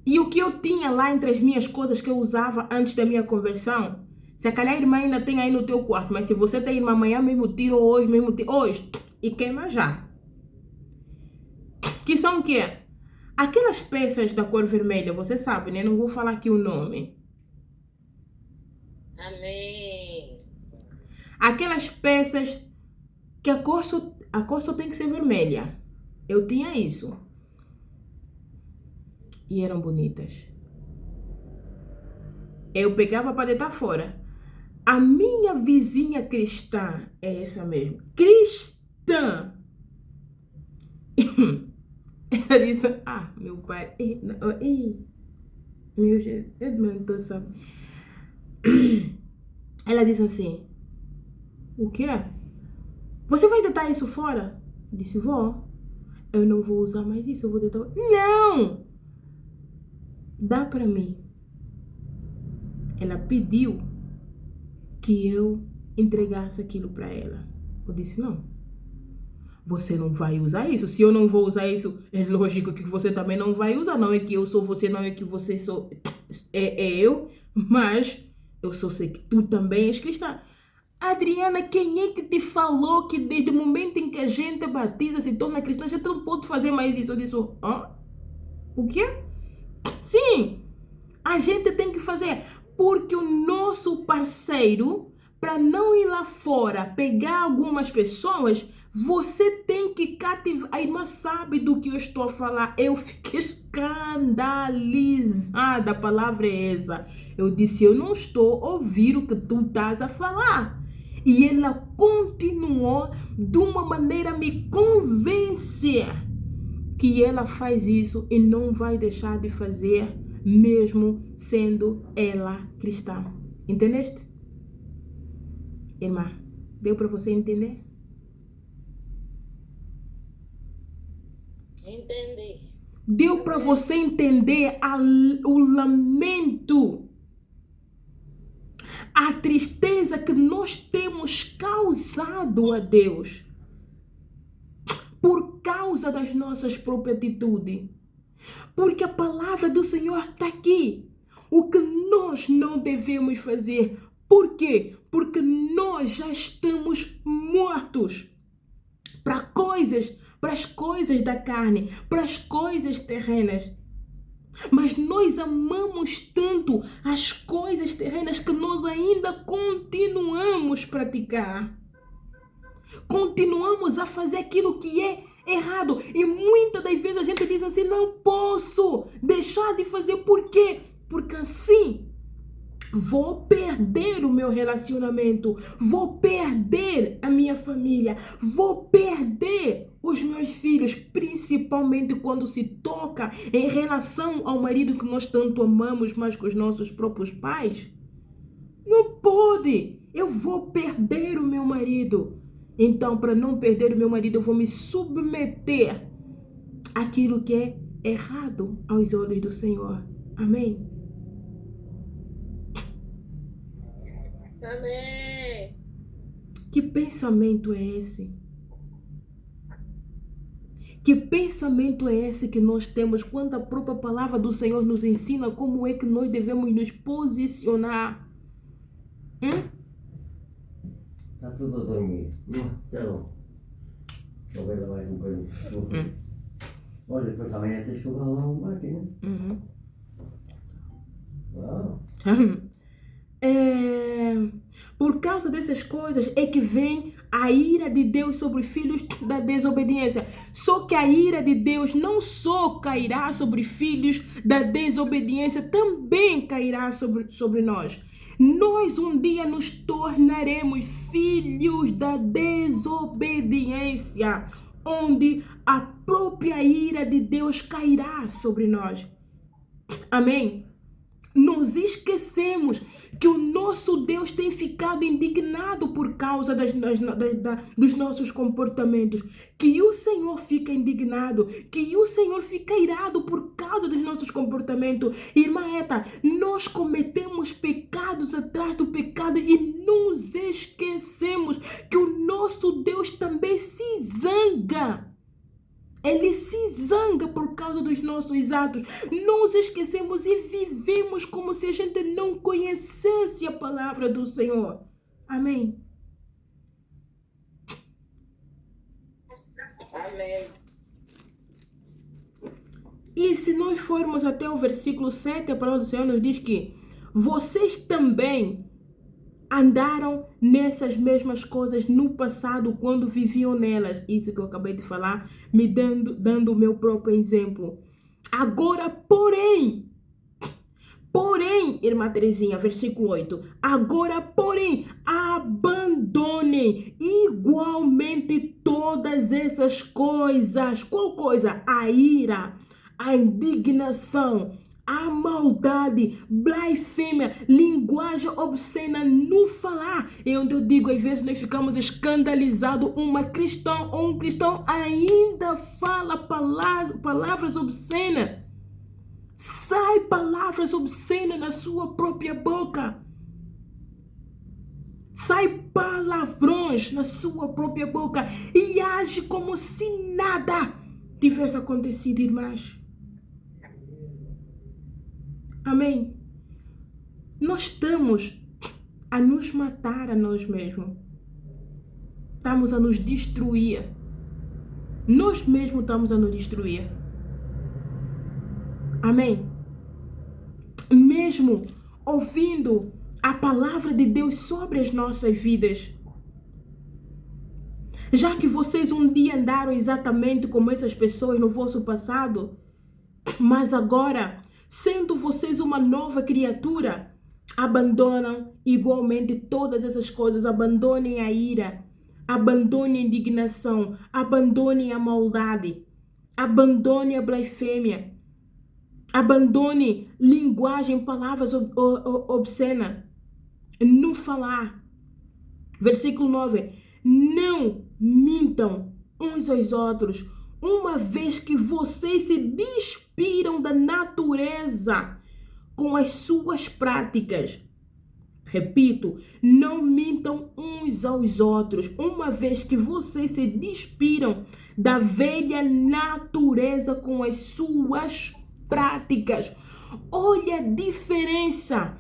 E o que eu tinha lá entre as minhas coisas que eu usava antes da minha conversão, se a calhar a irmã ainda tem aí no teu quarto, mas se você tem irmã amanhã mesmo tira, ou hoje mesmo tira, hoje, e queima já. Que são o quê? Aquelas peças da cor vermelha, você sabe, né? Não vou falar aqui o nome. Amém. Aquelas peças que a cor só tem que ser vermelha. Eu tinha isso. E eram bonitas. Eu pegava para deitar fora. A minha vizinha cristã é essa mesmo. Cristã! Ela disse, meu pai, meu Jesus, eu não tô sabendo. Ela disse assim, o quê? Você vai deitar isso fora? Disse, vó, eu não vou usar mais isso, eu vou tentar. Não! Dá para mim. Ela pediu que eu entregasse aquilo para ela. Eu disse, não. Você não vai usar isso. Se eu não vou usar isso, é lógico que você também não vai usar. Não é que eu sou você, não é que você sou eu, mas eu só sei que tu também és cristã. Adriana, quem é que te falou que desde o momento em que a gente batiza, se torna cristã, a gente não pode fazer mais isso? Eu disse, hã? O quê? Sim, a gente tem que fazer, porque o nosso parceiro, para não ir lá fora pegar algumas pessoas, você tem que cativar. A irmã sabe do que eu estou a falar. Eu fiquei escandalizada, a palavra é essa. Eu disse, eu não estou a ouvir o que tu estás a falar. E ela continuou de uma maneira a me convencer que ela faz isso e não vai deixar de fazer, mesmo sendo ela cristã. Entendeste? Irmã, deu para você entender? Entendi. Deu para você entender o lamento, a tristeza que nós temos causado a Deus por causa das nossas próprias atitudes. Porque a palavra do Senhor está aqui. O que nós não devemos fazer. Por quê? Porque nós já estamos mortos para as coisas da carne, para as coisas terrenas. Mas nós amamos tanto as coisas terrenas que nós ainda continuamos a praticar. Continuamos a fazer aquilo que é errado. E muitas das vezes a gente diz assim, não posso deixar de fazer. Por quê? Porque assim vou perder o meu relacionamento, vou perder a minha família, vou perder os meus filhos, principalmente quando se toca em relação ao marido que nós tanto amamos mais que os nossos próprios pais. Não pode, eu vou perder o meu marido. Então, para não perder o meu marido, eu vou me submeter àquilo que é errado aos olhos do Senhor. Amém? Amém. Que pensamento é esse? Que pensamento é esse que nós temos quando a própria palavra do Senhor nos ensina como é que nós devemos nos posicionar? Está tudo a dormir. Então, vou ver mais um bocadinho. Olha, depois amanhã tens que levar lá uma máquina. Uau. Por causa dessas coisas é que vem a ira de Deus sobre os filhos da desobediência. Só que a ira de Deus não só cairá sobre filhos da desobediência, também cairá sobre nós. Nós um dia nos tornaremos filhos da desobediência, onde a própria ira de Deus cairá sobre nós. Amém? Nos esquecemos que o nosso Deus tem ficado indignado por causa dos nossos comportamentos, que o Senhor fica indignado, que o Senhor fica irado por causa dos nossos comportamentos. Irmã Eta, nós cometemos pecados atrás do pecado e nos esquecemos que o nosso Deus também se zanga. Ele se zanga por causa dos nossos atos. Nos esquecemos e vivemos como se a gente não conhecesse a palavra do Senhor. Amém? Amém. E se nós formos até o versículo 7, a palavra do Senhor nos diz que vocês também andaram nessas mesmas coisas no passado quando viviam nelas. Isso que eu acabei de falar, me dando o meu próprio exemplo. Agora, porém, irmã Terezinha, versículo 8. Agora, porém, abandonem igualmente todas essas coisas. Qual coisa? A ira, a indignação, a maldade, blasfêmia, linguagem obscena no falar. É onde eu digo, às vezes nós ficamos escandalizados, uma cristã ou um cristão ainda fala palavras obscenas. Sai palavras obscenas na sua própria boca. Sai palavrões na sua própria boca e age como se nada tivesse acontecido, irmãs. Amém? Nós estamos a nos matar a nós mesmos. Estamos a nos destruir. Nós mesmos estamos a nos destruir. Amém? Mesmo ouvindo a palavra de Deus sobre as nossas vidas. Já que vocês um dia andaram exatamente como essas pessoas no vosso passado, mas agora, sendo vocês uma nova criatura, abandonam igualmente todas essas coisas. Abandonem a ira, abandonem a indignação, abandonem a maldade, abandonem a blasfêmia, abandone linguagem, palavras obscenas no falar. Versículo 9. Não mintam uns aos outros, uma vez que vocês se despiram da natureza com as suas práticas. Repito, não mintam uns aos outros, uma vez que vocês se despiram da velha natureza com as suas práticas. Olha a diferença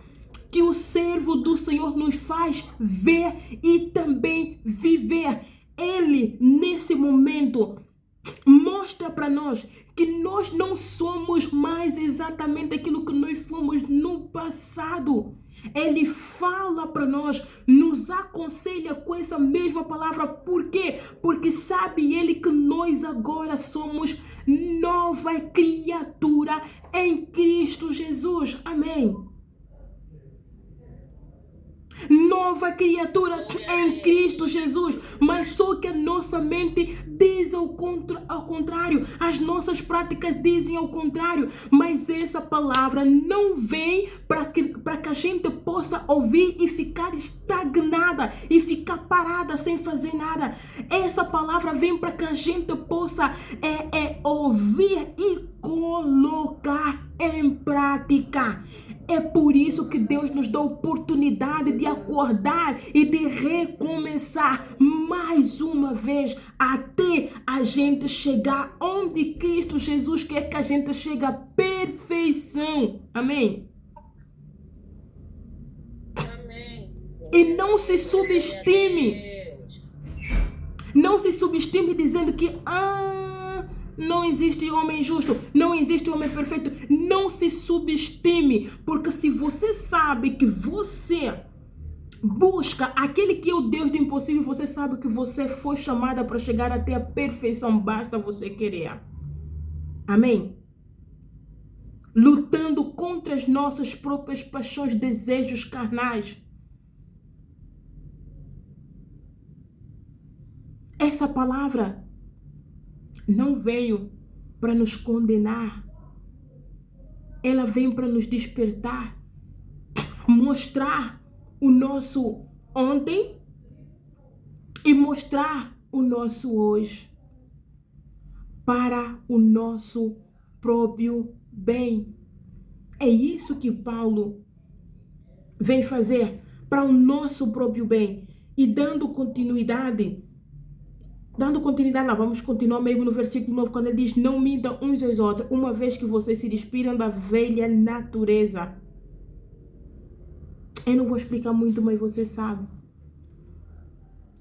que o servo do Senhor nos faz ver e também viver. Ele, nesse momento, mostra para nós que nós não somos mais exatamente aquilo que nós fomos no passado. Ele fala para nós, nos aconselha com essa mesma palavra. Por quê? Porque sabe ele que nós agora somos nova criatura em Cristo Jesus. Amém. Nova criatura em Cristo Jesus, mas só que a nossa mente diz ao contrário, as nossas práticas dizem ao contrário, mas essa palavra não vem para que a gente possa ouvir e ficar estagnada e ficar parada sem fazer nada. Essa palavra vem para que a gente possa ouvir e colocar em prática. É por isso que Deus nos dá a oportunidade de acordar e de recomeçar mais uma vez até a gente chegar onde Cristo Jesus quer que a gente chegue à perfeição. Amém? Amém. E não se subestime. Não se subestime dizendo que não existe homem justo, não existe homem perfeito. Não se subestime, porque se você sabe que você busca aquele que é o Deus do impossível, você sabe que você foi chamada para chegar até a perfeição, basta você querer. Amém? Lutando contra as nossas próprias paixões, desejos carnais. Essa palavra não veio para nos condenar. Ela vem para nos despertar, mostrar o nosso ontem e mostrar o nosso hoje para o nosso próprio bem. É isso que Paulo vem fazer para o nosso próprio bem. E dando continuidade lá, vamos continuar mesmo no versículo 9, quando ele diz: não mintam uns aos outros, uma vez que vocês se despiram da velha natureza. Eu não vou explicar muito, mas você sabe.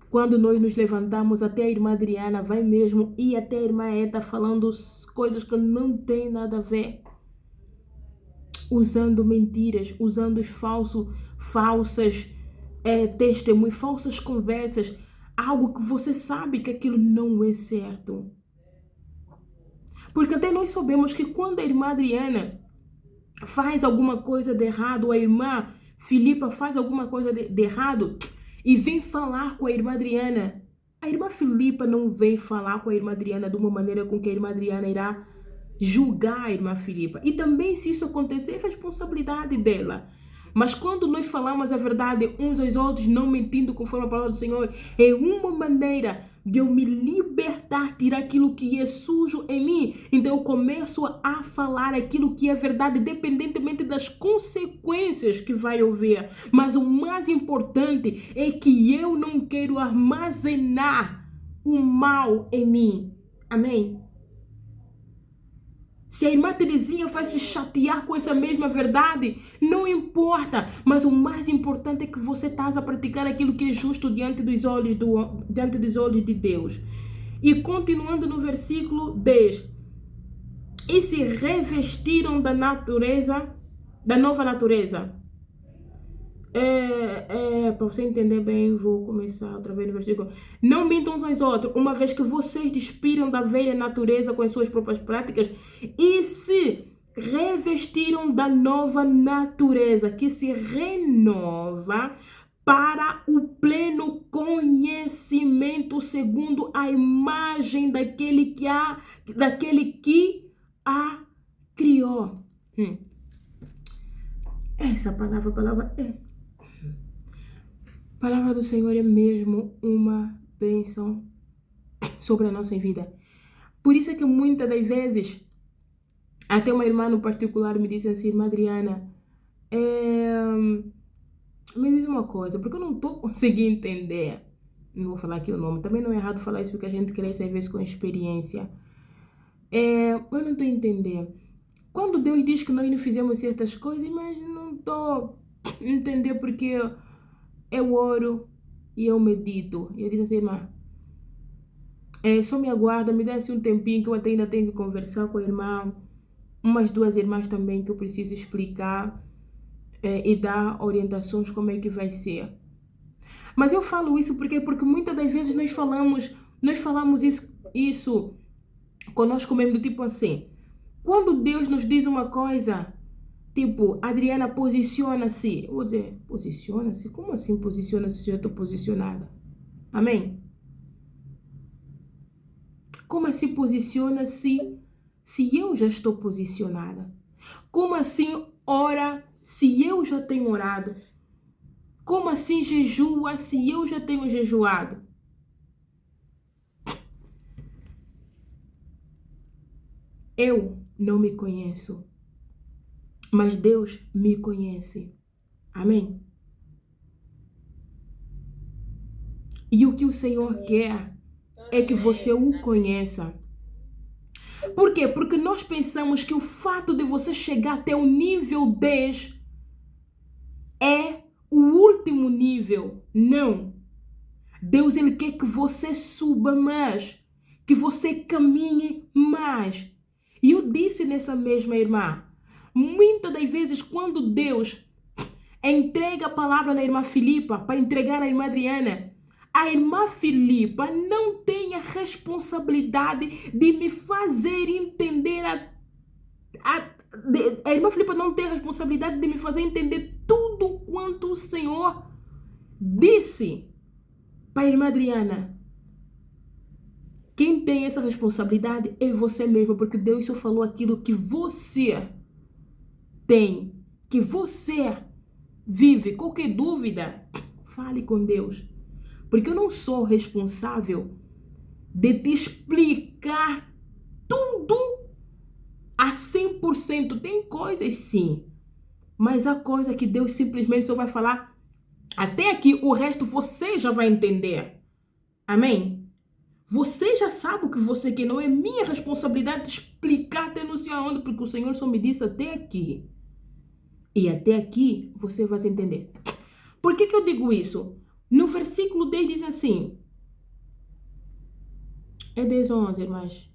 Quando nós nos levantamos, até a irmã Adriana vai mesmo, e até a irmã Eta falando coisas que não tem nada a ver. Usando mentiras, usando falsas testemunhos, falsas conversas. Algo que você sabe que aquilo não é certo. Porque até nós sabemos que quando a irmã Adriana faz alguma coisa de errado, ou a irmã Filipa faz alguma coisa de errado e vem falar com a irmã Adriana, a irmã Filipa não vem falar com a irmã Adriana de uma maneira com que a irmã Adriana irá julgar a irmã Filipa. E também, se isso acontecer, é responsabilidade dela. Mas quando nós falamos a verdade uns aos outros, não mentindo conforme a palavra do Senhor, é uma maneira de eu me libertar, tirar aquilo que é sujo em mim. Então eu começo a falar aquilo que é verdade, independentemente das consequências que vai haver. Mas o mais importante é que eu não quero armazenar o mal em mim. Amém? Se a irmã Terezinha vai se chatear com essa mesma verdade, não importa. Mas o mais importante é que você está a praticar aquilo que é justo diante dos olhos de Deus. E continuando no versículo 10. E se revestiram da nova natureza. Para você entender bem, vou começar outra vez no versículo. Não mintam uns aos outros, uma vez que vocês despiram da velha natureza com as suas próprias práticas e se revestiram da nova natureza, que se renova para o pleno conhecimento segundo a imagem daquele que a criou. Essa palavra é... A palavra do Senhor é mesmo uma bênção sobre a nossa vida. Por isso é que muitas das vezes, até uma irmã no particular me disse assim, irmã Adriana, me diz uma coisa, porque eu não estou conseguindo entender. Não vou falar aqui o nome, também não é errado falar isso porque a gente cresce às vezes com experiência. Eu não estou entendendo. Quando Deus diz que nós não fizemos certas coisas, mas não estou entendendo porque eu oro e eu medito. E eu disse assim, irmã, só me aguarda, me dá assim um tempinho que eu até ainda tenho que conversar com a irmã, umas 2 irmãs também que eu preciso explicar e dar orientações como é que vai ser. Mas eu falo isso porque muitas das vezes nós falamos isso conosco mesmo, do tipo assim, quando Deus nos diz uma coisa, tipo, Adriana, posiciona-se. Eu vou dizer, posiciona-se? Como assim posiciona-se se eu estou posicionada? Amém? Como assim posiciona-se se eu já estou posicionada? Como assim ora se eu já tenho orado? Como assim jejua se eu já tenho jejuado? Eu não me conheço, mas Deus me conhece. Amém? E o que o Senhor quer é que você o conheça. Por quê? Porque nós pensamos que o fato de você chegar até o nível 10 é o último nível. Não. Deus, Ele quer que você suba mais, que você caminhe mais. E eu disse nessa mesma irmã, muitas das vezes quando Deus entrega a palavra na irmã Filipa para entregar à irmã Adriana, a irmã Filipa não tem a responsabilidade de me fazer entender a irmã Filipa não tem a responsabilidade de me fazer entender tudo quanto o Senhor disse para a irmã Adriana. Quem tem essa responsabilidade é você mesmo, porque Deus só falou aquilo que você tem, que você vive. Qualquer dúvida, fale com Deus. Porque eu não sou responsável de te explicar tudo a 100%. Tem coisas sim, mas há coisa que Deus simplesmente só vai falar até aqui, o resto você já vai entender. Amém? Você já sabe o que você quer, não é minha responsabilidade de explicar até não sei aonde, porque o Senhor só me disse até aqui. E até aqui você vai entender. Por que eu digo isso? No versículo 10 diz assim, é 10 ou 11, irmãs?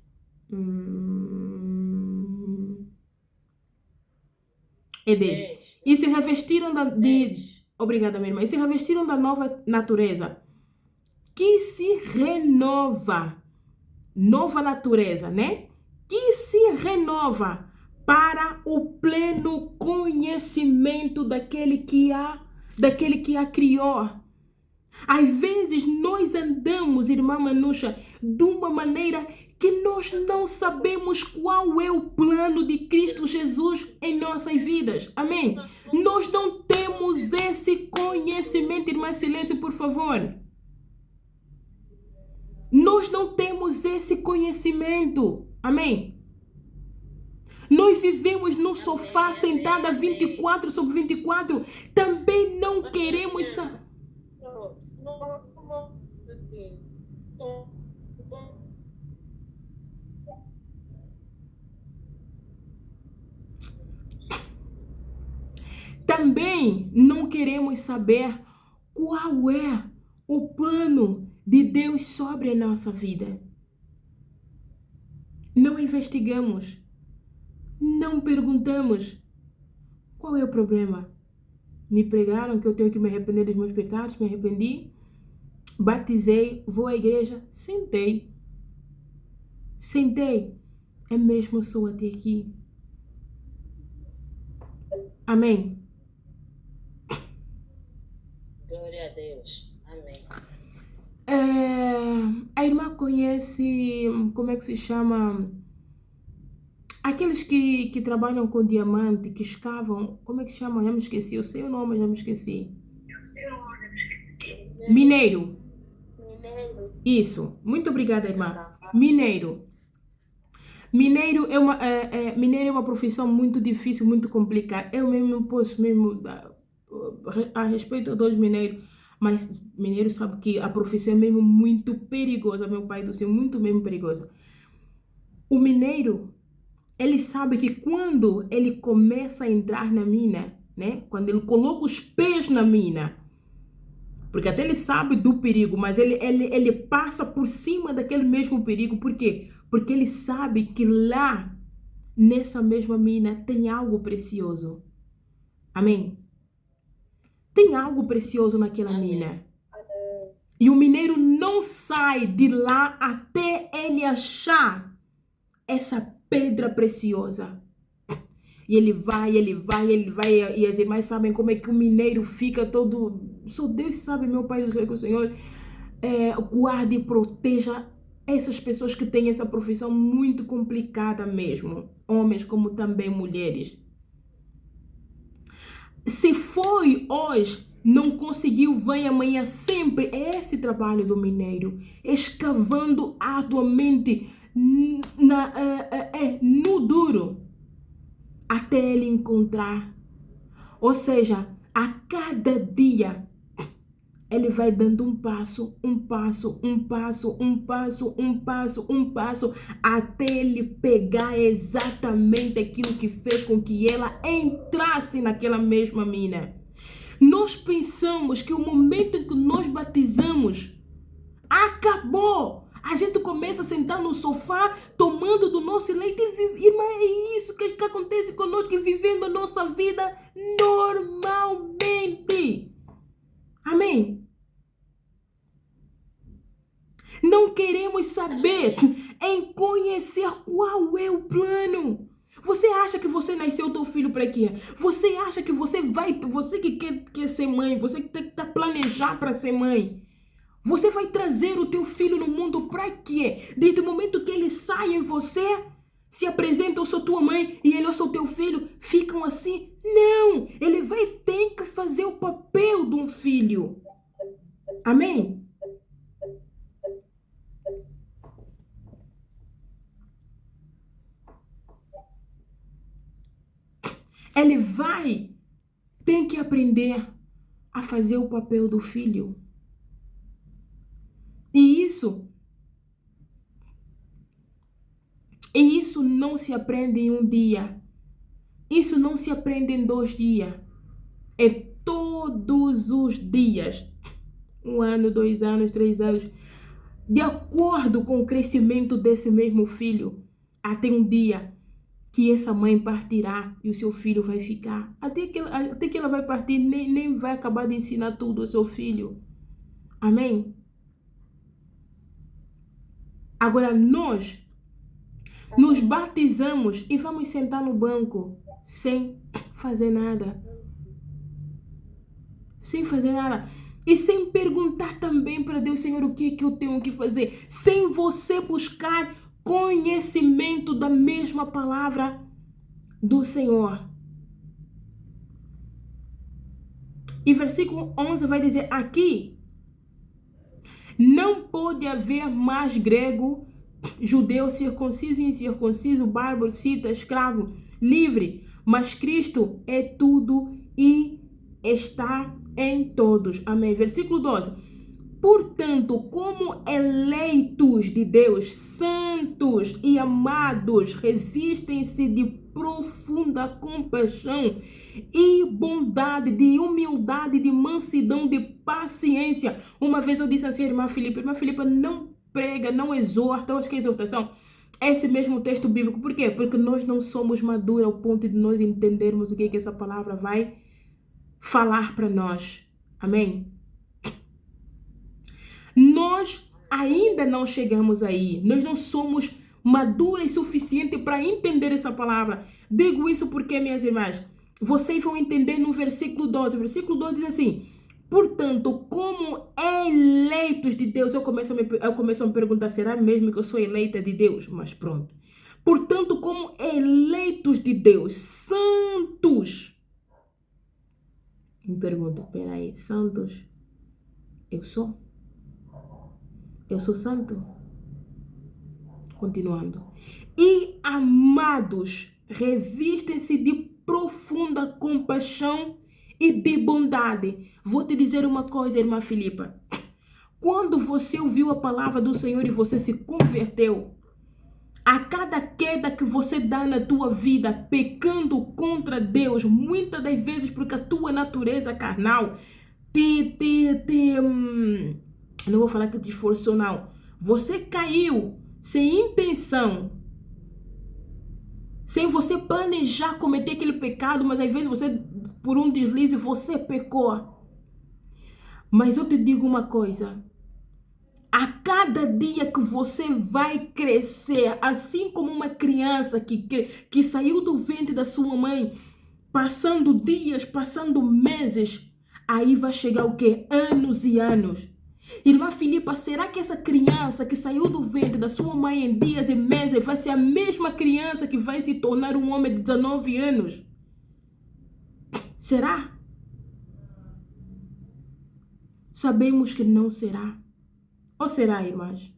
É 10. E se revestiram Obrigada, minha irmã. E se revestiram da nova natureza, que se renova. Nova natureza, né? Que se renova para o pleno conhecimento daquele que a criou. Às vezes nós andamos, irmã Manusha, de uma maneira que nós não sabemos qual é o plano de Cristo Jesus em nossas vidas. Amém? Nós não temos esse conhecimento. Irmã, silêncio, por favor. Nós não temos esse conhecimento. Amém? Nós vivemos no sofá sentada 24/24. Também não queremos saber. Também não queremos saber qual é o plano de Deus sobre a nossa vida. Não investigamos. Não perguntamos. Qual é o problema? Me pregaram que eu tenho que me arrepender dos meus pecados, me arrependi. Batizei, vou à igreja, sentei. É mesmo só até aqui. Amém? Glória a Deus. Amém. A irmã conhece, como é que se chama? Aqueles que trabalham com diamante, que escavam, como é que chama? Já me esqueci, eu sei o nome, já me esqueci. Mineiro. Isso. Muito obrigada, irmã. Mineiro. Mineiro é uma profissão muito difícil, muito complicada. Eu mesmo não posso mesmo a respeito dos mineiros, mas mineiro sabe que a profissão é mesmo muito perigosa, meu pai do céu, muito mesmo perigosa. O mineiro, ele sabe que quando ele começa a entrar na mina, né? Quando ele coloca os pés na mina, porque até ele sabe do perigo, mas ele passa por cima daquele mesmo perigo. Por quê? Porque ele sabe que lá, nessa mesma mina, tem algo precioso. Amém? Tem algo precioso naquela mina. E o mineiro não sai de lá até ele achar essa pedra preciosa. E ele vai. E as irmãs sabem como é que o mineiro fica todo... Só Deus sabe, meu Pai do céu, que o Senhor guarde e proteja essas pessoas que têm essa profissão muito complicada mesmo. Homens como também mulheres. Se foi hoje, não conseguiu, vem amanhã. Sempre é esse trabalho do mineiro. Escavando arduamente no duro. Até ele encontrar. Ou seja, a cada dia ele vai dando um passo, até ele pegar exatamente aquilo que fez com que ela entrasse naquela mesma mina. Nós pensamos que o momento em que nós batizamos acabou. A gente começa a sentar no sofá, tomando do nosso leite e irmã, é isso que acontece conosco, vivendo a nossa vida normalmente. Amém? Não queremos saber em conhecer qual é o plano. Você acha que você nasceu teu filho para quê? Você acha que você que quer ser mãe, você que está planejar para ser mãe, você vai trazer o teu filho no mundo para quê? Desde o momento que ele sai em você, se apresenta, eu sou tua mãe, e ele, eu sou teu filho, ficam assim? Não! Ele vai ter que fazer o papel de um filho. Amém? Ele tem que aprender a fazer o papel do filho. E isso não se aprende em um dia. Isso não se aprende em 2 dias. É todos os dias. 1 ano, 2 anos, 3 anos. De acordo com o crescimento desse mesmo filho. Até um dia que essa mãe partirá e o seu filho vai ficar. Até que ela vai partir, nem vai acabar de ensinar tudo ao seu filho. Amém? Agora nós nos batizamos e vamos sentar no banco sem fazer nada. Sem fazer nada. E sem perguntar também para Deus, Senhor, o que é que eu tenho que fazer? Sem você buscar conhecimento da mesma palavra do Senhor. E versículo 11 vai dizer aqui: não pode haver mais grego, judeu, circunciso e incircunciso, bárbaro, cita, escravo, livre, mas Cristo é tudo e está em todos. Amém. Versículo 12. Portanto, como eleitos de Deus, santos e amados, revistem-se de profunda compaixão e bondade, de humildade, de mansidão, de paciência. Uma vez eu disse assim, irmã Filipa não prega, não exorta, eu acho que é exortação. Esse mesmo texto bíblico. Por quê? Porque nós não somos maduros ao ponto de nós entendermos o que essa palavra vai falar para nós. Amém? Nós ainda não chegamos aí. Nós não somos maduros o suficiente para entender essa palavra. Digo isso porque, minhas irmãs, vocês vão entender no versículo 12. O versículo 12 diz assim: portanto, como eleitos de Deus, eu começo a me perguntar, será mesmo que eu sou eleita de Deus? Mas pronto. Portanto, como eleitos de Deus, santos. Me pergunto, peraí, santos? Eu sou? Eu sou santo? Continuando. E amados, revistem-se de profunda compaixão e de bondade. Vou te dizer uma coisa, irmã Filipa. Quando você ouviu a palavra do Senhor e você se converteu, a cada queda que você dá na tua vida, pecando contra Deus, muitas das vezes porque a tua natureza carnal não vou falar que te esforçou, não. Você caiu sem intenção, sem você planejar cometer aquele pecado, mas às vezes você, por um deslize, você pecou. Mas eu te digo uma coisa: a cada dia que você vai crescer, assim como uma criança que saiu do ventre da sua mãe, passando dias, passando meses, aí vai chegar o quê? Anos e anos. Irmã Filipa, será que essa criança que saiu do ventre da sua mãe em dias e meses vai ser a mesma criança que vai se tornar um homem de 19 anos? Será? Sabemos que não será. Ou será, irmãs?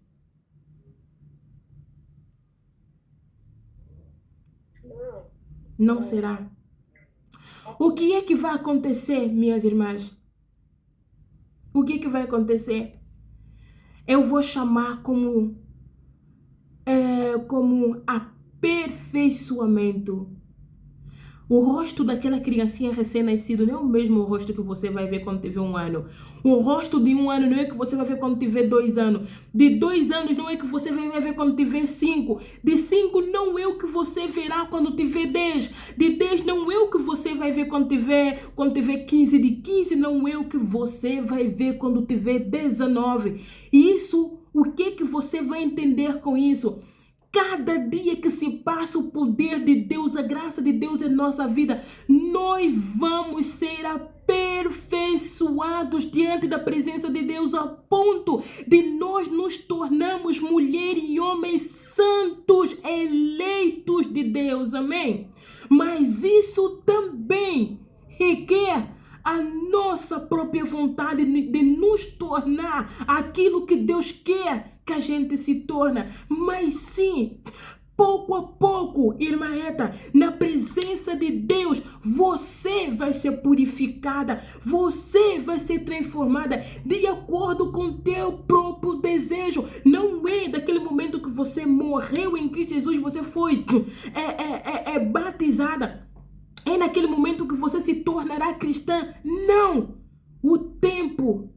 Não será. O que é que vai acontecer, minhas irmãs? O que é que vai acontecer? Eu vou chamar como aperfeiçoamento. O rosto daquela criancinha recém-nascida não é o mesmo rosto que você vai ver quando tiver 1 ano. O rosto de 1 ano não é que você vai ver quando tiver 2 anos. De 2 anos não é que você vai ver quando tiver 5. De 5 não é o que você verá quando tiver 10. De 10 não é o que você vai ver quando tiver 15. De 15 não é o que você vai ver quando tiver 19. Isso, o que você vai entender com isso? Cada dia que se passa, o poder de Deus, a graça de Deus em nossa vida, nós vamos ser aperfeiçoados diante da presença de Deus, a ponto de nós nos tornarmos mulher e homens santos, eleitos de Deus, amém? Mas isso também requer a nossa própria vontade de nos tornar aquilo que Deus quer que a gente se torna. Mas sim, pouco a pouco, irmã Eta, na presença de Deus, você vai ser purificada, você vai ser transformada de acordo com teu próprio desejo. Não é daquele momento que você morreu em Cristo Jesus, você foi batizada. É naquele momento que você se tornará cristã. Não! O tempo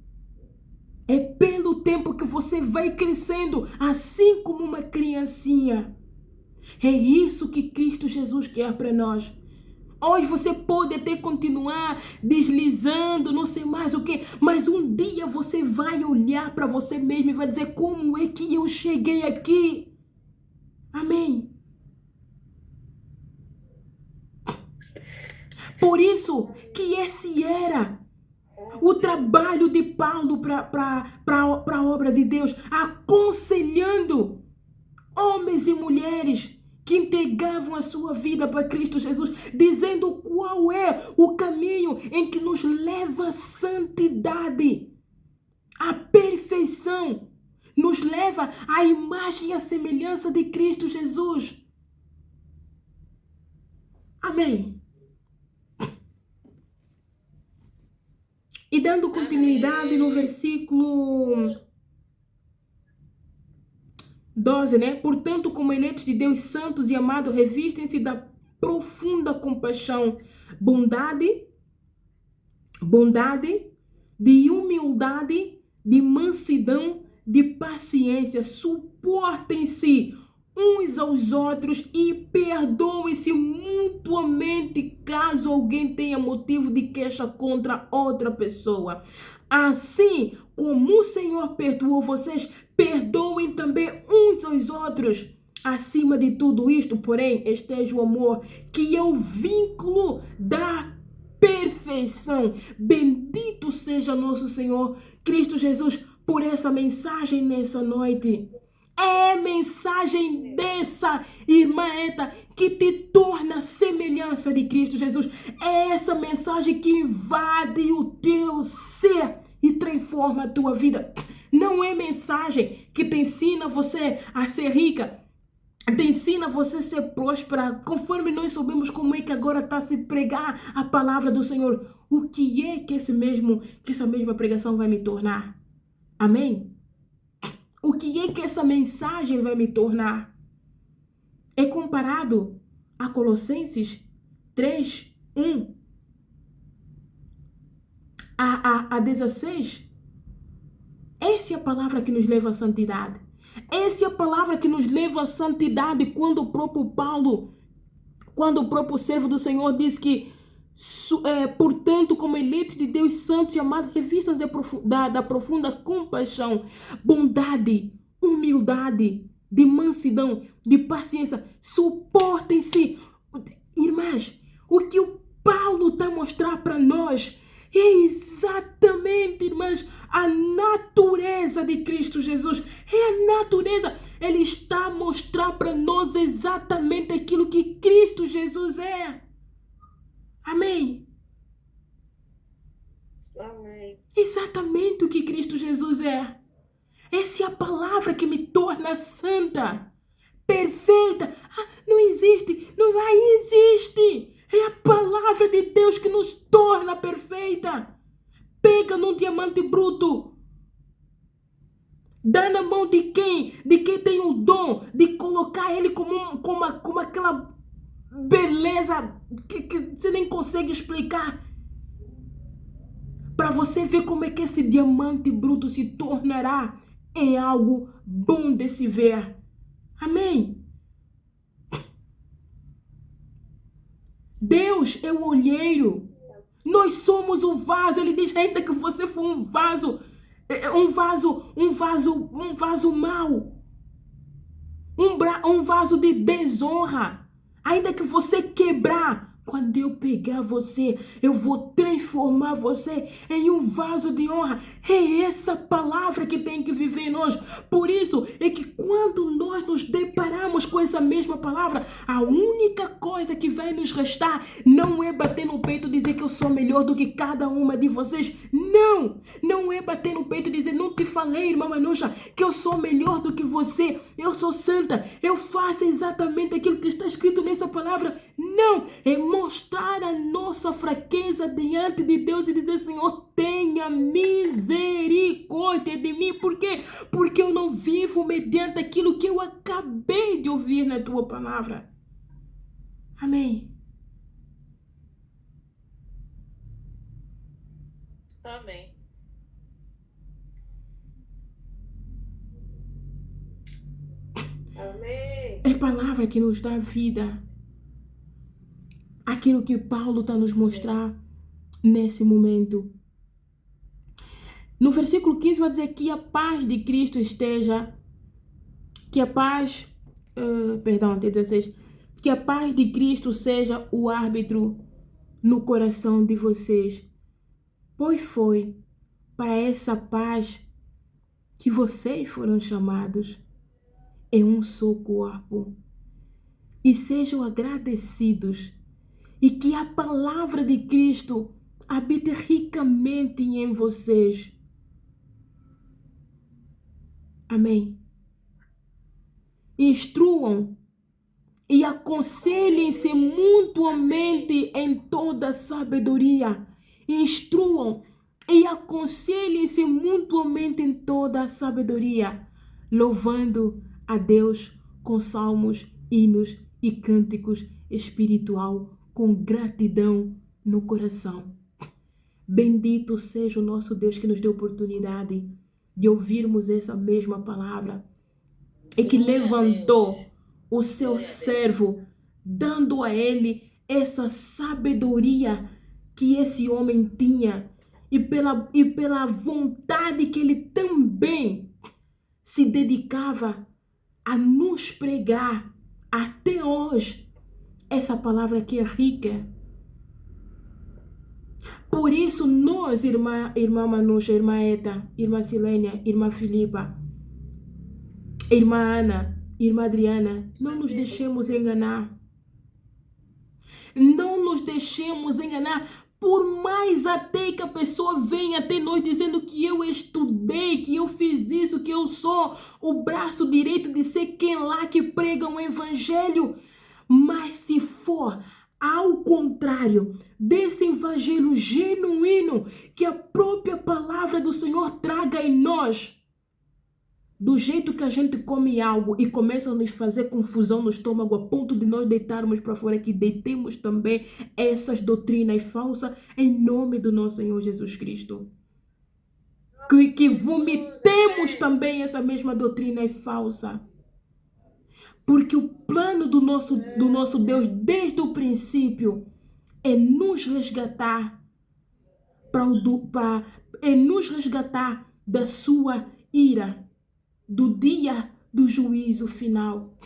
é pelo tempo que você vai crescendo, assim como uma criancinha. É isso que Cristo Jesus quer para nós. Hoje você pode até continuar deslizando, não sei mais o que, mas um dia você vai olhar para você mesmo e vai dizer: como é que eu cheguei aqui? Amém? Por isso que esse era o trabalho de Paulo para a obra de Deus, aconselhando homens e mulheres que entregavam a sua vida para Cristo Jesus, dizendo qual é o caminho em que nos leva à santidade, à perfeição, nos leva à imagem e à semelhança de Cristo Jesus. Amém. E dando continuidade no versículo 12, né? Portanto, como eleitos de Deus santos e amados, revistem-se da profunda compaixão, bondade, de humildade, de mansidão, de paciência. Suportem-se uns aos outros e perdoem-se mutuamente caso alguém tenha motivo de queixa contra outra pessoa. Assim como o Senhor perdoou vocês, perdoem também uns aos outros. Acima de tudo isto, porém, esteja o amor, que é o vínculo da perfeição. Bendito seja nosso Senhor Cristo Jesus por essa mensagem nessa noite. É mensagem dessa irmã Eta que te torna semelhança de Cristo Jesus. É essa mensagem que invade o teu ser e transforma a tua vida. Não é mensagem que te ensina você a ser rica, te ensina você a ser próspera, conforme nós sabemos como é que agora está a se pregar a palavra do Senhor. O que é que essa mesma pregação vai me tornar? Amém? O que é que essa mensagem vai me tornar? É comparado a Colossenses 3, 1 a 16? Essa é a palavra que nos leva à santidade. Essa é a palavra que nos leva à santidade quando o próprio Paulo, quando o próprio servo do Senhor diz que portanto, como eleitos de Deus santos e amados, revistam da profunda compaixão, bondade, humildade, de mansidão, de paciência. Suportem-se. Irmãs, o que o Paulo está a mostrar para nós é exatamente, irmãs, a natureza de Cristo Jesus. É a natureza. Ele está a mostrar para nós exatamente aquilo que Cristo Jesus é. Amém? Amém. Exatamente o que Cristo Jesus é. Essa é a palavra que me torna santa, perfeita. Não existe, não existe. É a palavra de Deus que nos torna perfeita. Pega num diamante bruto, dá na mão de quem tem o dom de colocar ele como aquela beleza que você nem consegue explicar. Para você ver como é que esse diamante bruto se tornará em algo bom de se ver. Amém? Deus é o olheiro. Nós somos o vaso. Ele diz ainda que você for um vaso mau. Um vaso de desonra. Ainda que você quebrar, quando eu pegar você, eu vou transformar você em um vaso de honra. É essa palavra que tem que viver em nós. Por isso é que quando nós nos deparamos com essa mesma palavra, a única coisa que vai nos restar não é bater no peito e dizer que eu sou melhor do que cada uma de vocês. Não! Não é bater no peito e dizer, não te falei, irmã Manuxa, que eu sou melhor do que você. Eu sou santa. Eu faço exatamente aquilo que está escrito nessa palavra. Não! É mostrar a nossa fraqueza diante de Deus e dizer, Senhor, tenha misericórdia de mim. Por quê? Porque eu não vivo mediante aquilo que eu acabei de ouvir na tua palavra. Amém. Amém. Amém. É palavra que nos dá vida. Aquilo que Paulo está a nos mostrar nesse momento. No versículo 15 vai dizer que a paz de Cristo esteja, que a paz, até 16, que a paz de Cristo seja o árbitro no coração de vocês. Pois foi para essa paz que vocês foram chamados. é um só corpo. E sejam agradecidos e que a palavra de Cristo habite ricamente em vocês. Amém. Instruam e aconselhem-se mutuamente em toda sabedoria. Instruam e aconselhem-se mutuamente em toda sabedoria, louvando a Deus com salmos, hinos e cânticos espiritual, com gratidão no coração. Bendito seja o nosso Deus que nos deu oportunidade de ouvirmos essa mesma palavra e que levantou o seu servo, dando a ele essa sabedoria que esse homem tinha e pela vontade que ele também se dedicava a nos pregar até hoje essa palavra que é rica. Por isso nós, irmã Manusha, irmã Eta, irmã Silênia, irmã Filipa, irmã Ana, irmã Adriana, não nos deixemos enganar. Não nos deixemos enganar, por mais até que a pessoa venha até nós dizendo que eu estudei, que eu fiz isso, que eu sou o braço direito de ser quem lá que prega o evangelho. Mas se for ao contrário desse evangelho genuíno que a própria palavra do Senhor traga em nós, do jeito que a gente come algo e começa a nos fazer confusão no estômago a ponto de nós deitarmos para fora, que deitemos também essas doutrinas falsas em nome do nosso Senhor Jesus Cristo. Que vomitemos também essa mesma doutrina falsa. Porque o plano do nosso Deus desde o princípio é nos resgatar nos resgatar da sua ira, do dia do juízo final.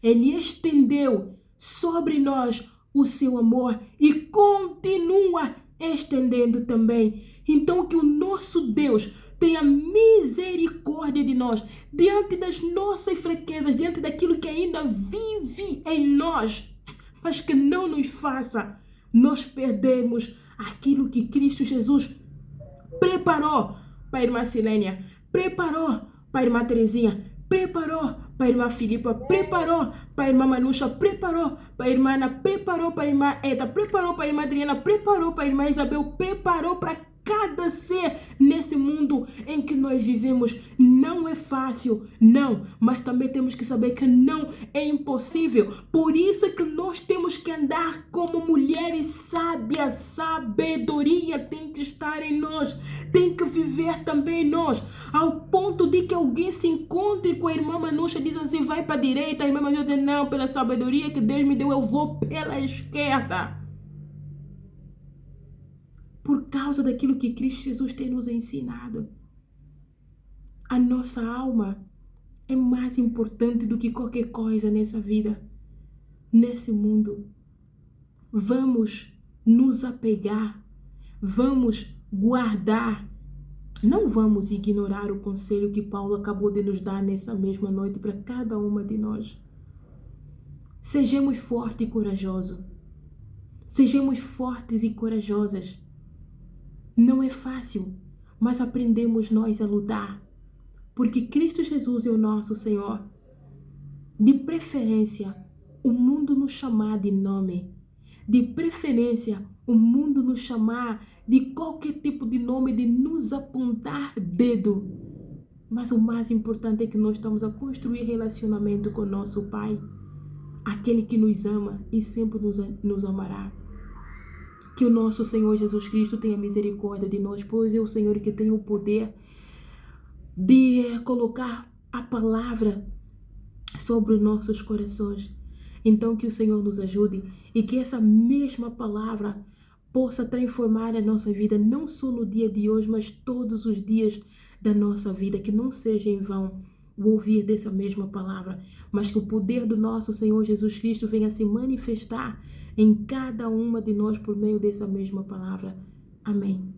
Ele estendeu sobre nós o seu amor e continua estendendo também. Então que o nosso Deus tenha misericórdia de nós, diante das nossas fraquezas, diante daquilo que ainda vive em nós, mas que não nos faça nós perdermos aquilo que Cristo Jesus preparou para a irmã Silênia, preparou para a irmã Terezinha, preparou para a irmã Filipa, preparou para a irmã Manusha, preparou para a irmã Ana, preparou para a irmã Eda, preparou para a irmã Adriana, preparou para a irmã Isabel, preparou para cada ser nesse mundo em que nós vivemos. Não é fácil, não, mas também temos que saber que não é impossível. Por isso é que nós temos que andar como mulheres sábias. Sabedoria tem que estar em nós, tem que viver também em nós, ao ponto de que alguém se encontre com a irmã Manusha e diz assim, vai para a direita, a irmã Manusha diz, não, pela sabedoria que Deus me deu, eu vou pela esquerda. Por causa daquilo que Cristo Jesus tem nos ensinado. A nossa alma é mais importante do que qualquer coisa nessa vida, nesse mundo. Vamos nos apegar, vamos guardar, não vamos ignorar o conselho que Paulo acabou de nos dar nessa mesma noite para cada uma de nós. Sejamos fortes e corajosos. Sejamos fortes e corajosas. Não é fácil, mas aprendemos nós a lutar, porque Cristo Jesus é o nosso Senhor. De preferência, o mundo nos chamar de nome. De preferência, o mundo nos chamar de qualquer tipo de nome, de nos apontar dedo. Mas o mais importante é que nós estamos a construir relacionamento com nosso Pai, aquele que nos ama e sempre nos amará. Que o nosso Senhor Jesus Cristo tenha misericórdia de nós, pois é o Senhor que tem o poder de colocar a palavra sobre os nossos corações. Então que o Senhor nos ajude e que essa mesma palavra possa transformar a nossa vida, não só no dia de hoje, mas todos os dias da nossa vida. Que não seja em vão o ouvir dessa mesma palavra, mas que o poder do nosso Senhor Jesus Cristo venha se manifestar em cada uma de nós por meio dessa mesma palavra. Amém.